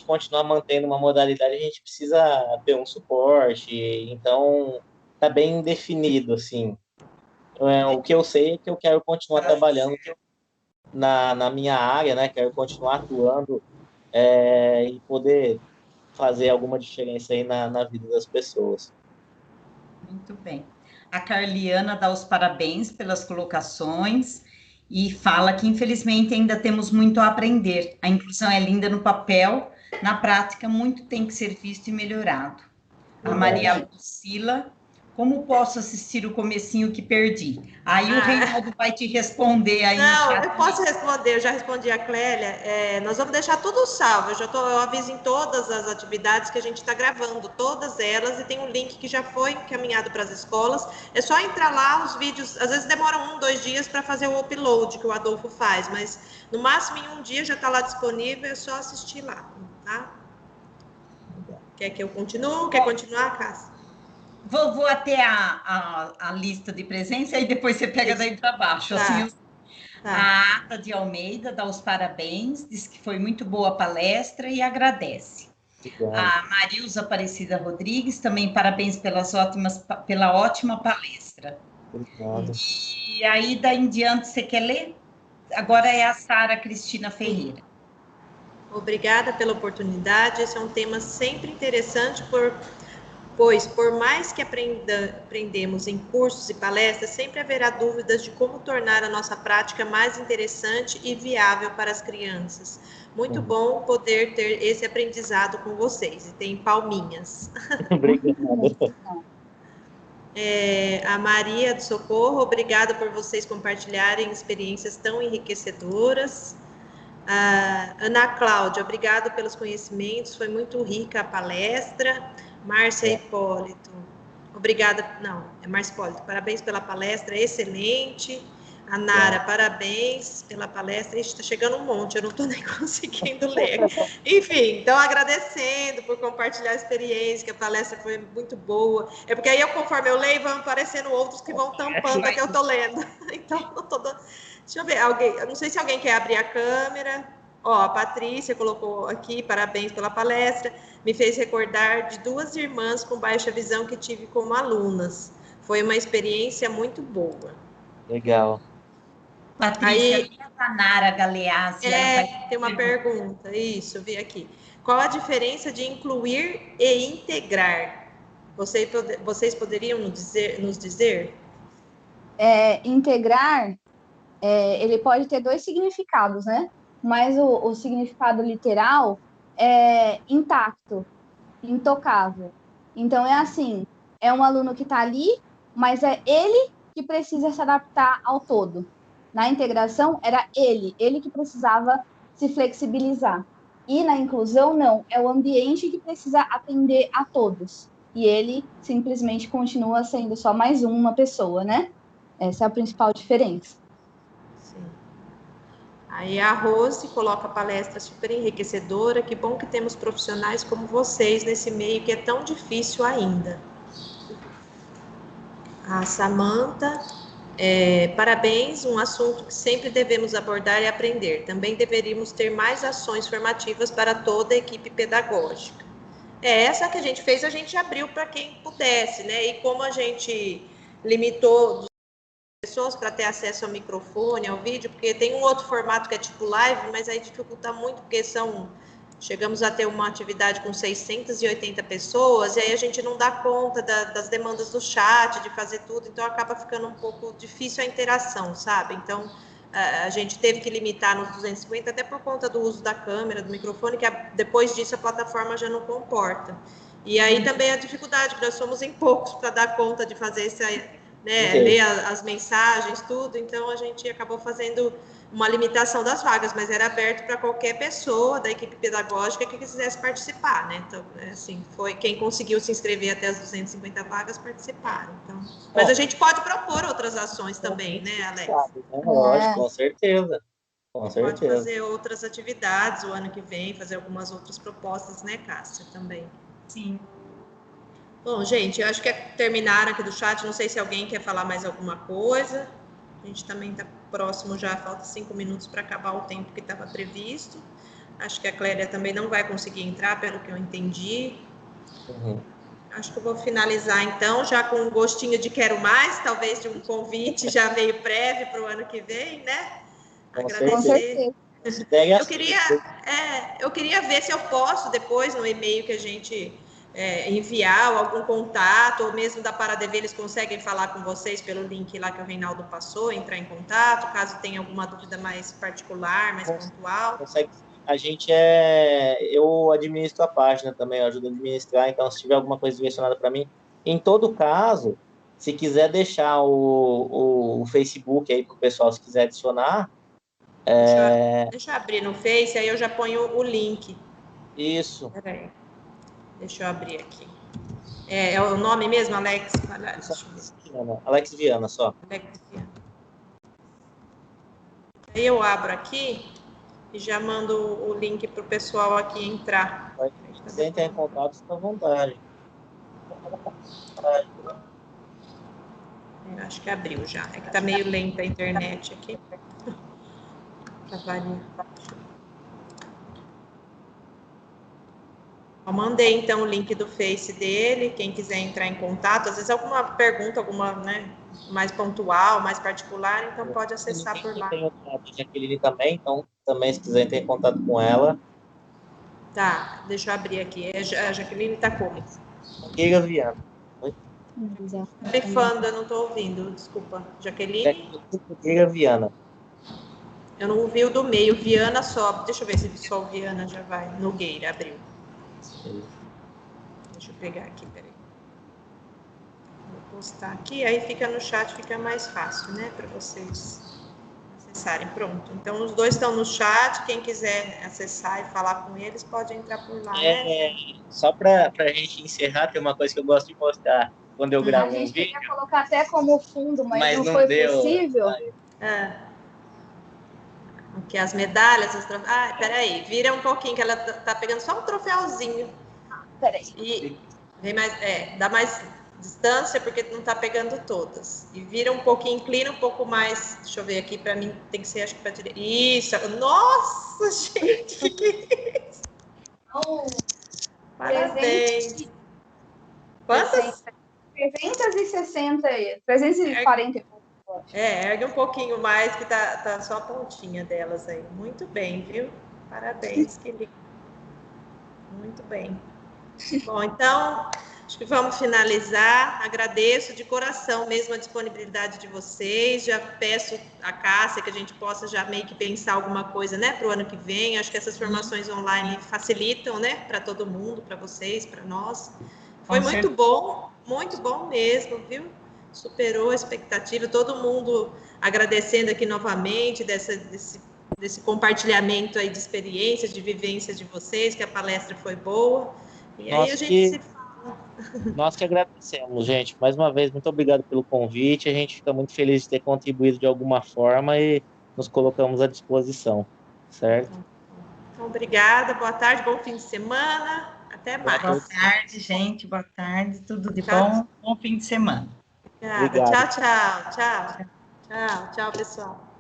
continuar mantendo uma modalidade, a gente precisa ter um suporte. Então, tá bem definido, assim. O que eu sei é que eu quero continuar trabalhando na minha área, né? Quero continuar atuando e poder fazer alguma diferença aí na vida das pessoas. Muito bem. A Carliana dá os parabéns pelas colocações e fala que, infelizmente, ainda temos muito a aprender. A inclusão é linda no papel, na prática, muito tem que ser visto e melhorado. A Maria Lucila, como posso assistir o comecinho que perdi? Aí o Reinaldo vai te responder aí. Não, eu posso responder, eu já respondi a Clélia. Nós vamos deixar tudo salvo. Eu aviso em todas as atividades que a gente está gravando, todas elas, e tem um link que já foi encaminhado para as escolas. É só entrar lá, os vídeos, às vezes demoram 1, 2 dias para fazer o upload que o Adolfo faz, mas no máximo em um dia já está lá disponível, é só assistir lá, tá? Quer que eu continue? Quer continuar, Cássia? Vou até a lista de presença e depois você pega daí para baixo. Assim, A Ata de Almeida dá os parabéns, diz que foi muito boa a palestra e agradece. A Marilza Aparecida Rodrigues também parabéns pela ótima palestra. Obrigado. E aí, daí em diante, você quer ler? Agora é a Sara Cristina Ferreira. Obrigada pela oportunidade. Esse é um tema sempre interessante, pois, por mais que aprendemos em cursos e palestras, sempre haverá dúvidas de como tornar a nossa prática mais interessante e viável para as crianças. Muito bom poder ter esse aprendizado com vocês. E tem palminhas. Obrigado. A Maria do Socorro, obrigada por vocês compartilharem experiências tão enriquecedoras. Ana Cláudia, obrigada pelos conhecimentos, foi muito rica a palestra. Márcia Hipólito, obrigada, não, é Márcia Hipólito, parabéns pela palestra, excelente. A Nara, parabéns pela palestra. Ixi, está chegando um monte, eu não estou nem conseguindo ler. Enfim, então agradecendo por compartilhar a experiência, que a palestra foi muito boa. É porque aí, conforme eu leio, vão aparecendo outros que vão tampando a que eu estou lendo. Então, deixa eu ver, eu não sei se alguém quer abrir a câmera. A Patrícia colocou aqui, parabéns pela palestra, me fez recordar de 2 irmãs com baixa visão que tive como alunas. Foi uma experiência muito boa. Legal. Patrícia, aí, a Nara Galeazzi. Tem uma pergunta, isso, eu vi aqui. Qual a diferença de incluir e integrar? Vocês poderiam nos dizer? Integrar, ele pode ter 2 significados, né? Mas o significado literal é intacto, intocável. Então, é assim, é um aluno que está ali, mas é ele que precisa se adaptar ao todo. Na integração, era ele que precisava se flexibilizar. E na inclusão, não, é o ambiente que precisa atender a todos. E ele simplesmente continua sendo só mais uma pessoa, né? Essa é a principal diferença. Sim. Aí a Rose coloca a palestra super enriquecedora. Que bom que temos profissionais como vocês nesse meio que é tão difícil ainda. A Samantha, parabéns, um assunto que sempre devemos abordar e aprender. Também deveríamos ter mais ações formativas para toda a equipe pedagógica. Essa que a gente fez, a gente abriu para quem pudesse, né? E como a gente limitou pessoas para ter acesso ao microfone, ao vídeo, porque tem um outro formato que é tipo live, mas aí dificulta muito, porque chegamos a ter uma atividade com 680 pessoas, e aí a gente não dá conta das demandas do chat, de fazer tudo, então acaba ficando um pouco difícil a interação, sabe? Então, a gente teve que limitar nos 250, até por conta do uso da câmera, do microfone, que depois disso a plataforma já não comporta. E aí também a dificuldade, porque nós somos em poucos para dar conta de fazer esse, né, ler as mensagens, tudo, então a gente acabou fazendo uma limitação das vagas, mas era aberto para qualquer pessoa da equipe pedagógica que quisesse participar, né? Então, assim, foi quem conseguiu se inscrever até as 250 vagas participaram. Então, mas a gente pode propor outras ações também, né, Alex? Lógico, com certeza. Com certeza. Pode fazer outras atividades o ano que vem, fazer algumas outras propostas, né, Cássia, também. Sim. Bom, gente, eu acho que terminaram aqui do chat. Não sei se alguém quer falar mais alguma coisa. A gente também está próximo já, falta 5 minutos para acabar o tempo que estava previsto. Acho que a Clélia também não vai conseguir entrar, pelo que eu entendi. Acho que eu vou finalizar, então, já com um gostinho de quero mais, talvez de um convite já meio prévio para o ano que vem, né? Agradecer. Eu queria ver se eu posso, depois, no e-mail que a gente enviar algum contato, ou mesmo da Paradevê, eles conseguem falar com vocês pelo link lá que o Reinaldo passou, entrar em contato, caso tenha alguma dúvida mais particular, mais pontual. Consegue. A gente eu administro a página também, eu ajudo a administrar, então se tiver alguma coisa direcionada para mim, em todo caso, se quiser deixar o Facebook aí para o pessoal, se quiser adicionar. Deixa eu abrir no Face, aí eu já ponho o link. Isso. Peraí. Deixa eu abrir aqui. É o nome mesmo, Alex? Alex Viana, só. Alex Viana. Aí eu abro aqui e já mando o link para o pessoal aqui entrar. Se quiser entrar em contato, fica à vontade. Eu acho que abriu já. É que tá meio lenta a internet aqui. Para variar. Eu mandei, então, o link do Face dele, quem quiser entrar em contato, às vezes alguma pergunta, alguma, né, mais pontual, mais particular, então pode acessar por lá. Tem o contato da Jaqueline também, então, também se quiser entrar em contato com ela. Tá, deixa eu abrir aqui. A Jaqueline tá como? Nogueira Viana. Bifando, eu não tô ouvindo, desculpa. Jaqueline? Nogueira Viana. Eu não ouvi o do meio, Viana só. Deixa eu ver se só o Viana já vai. Nogueira, abriu. Deixa eu pegar aqui, peraí. Vou postar aqui, aí fica no chat, fica mais fácil, né, para vocês acessarem. Pronto. Então, os dois estão no chat. Quem quiser acessar e falar com eles, pode entrar por lá, né? Só para a gente encerrar, tem uma coisa que eu gosto de mostrar quando eu gravo um vídeo. A gente queria colocar até como fundo, mas não foi possível. Aqui as medalhas, peraí, vira um pouquinho, que ela tá pegando só um troféuzinho. Peraí. E vem mais, dá mais distância, porque não tá pegando todas. E vira um pouquinho, inclina um pouco mais. Deixa eu ver aqui, para mim tem que ser, acho que para direita. Isso! Nossa, gente! Que é isso? Parabéns! Quantas? 340. Ergue um pouquinho mais, que tá só a pontinha delas aí. Muito bem, viu? Parabéns, que lindo. Muito bem. Bom, então, acho que vamos finalizar. Agradeço de coração mesmo a disponibilidade de vocês. Já peço a Cássia que a gente possa já meio que pensar alguma coisa, né, para o ano que vem. Acho que essas formações online facilitam, né, para todo mundo, para vocês, para nós. Foi muito bom mesmo, viu? Superou a expectativa, todo mundo agradecendo aqui novamente desse desse compartilhamento aí de experiências, de vivências de vocês, que a palestra foi boa. E aí a gente se fala. Nós que agradecemos, gente. Mais uma vez, muito obrigado pelo convite. A gente fica muito feliz de ter contribuído de alguma forma e nos colocamos à disposição, certo? Então, obrigada, boa tarde, bom fim de semana. Até mais. Boa tarde, gente. Boa tarde. Tudo de Tchau. bom. Bom fim de semana. Obrigada. Obrigado. Tchau, pessoal.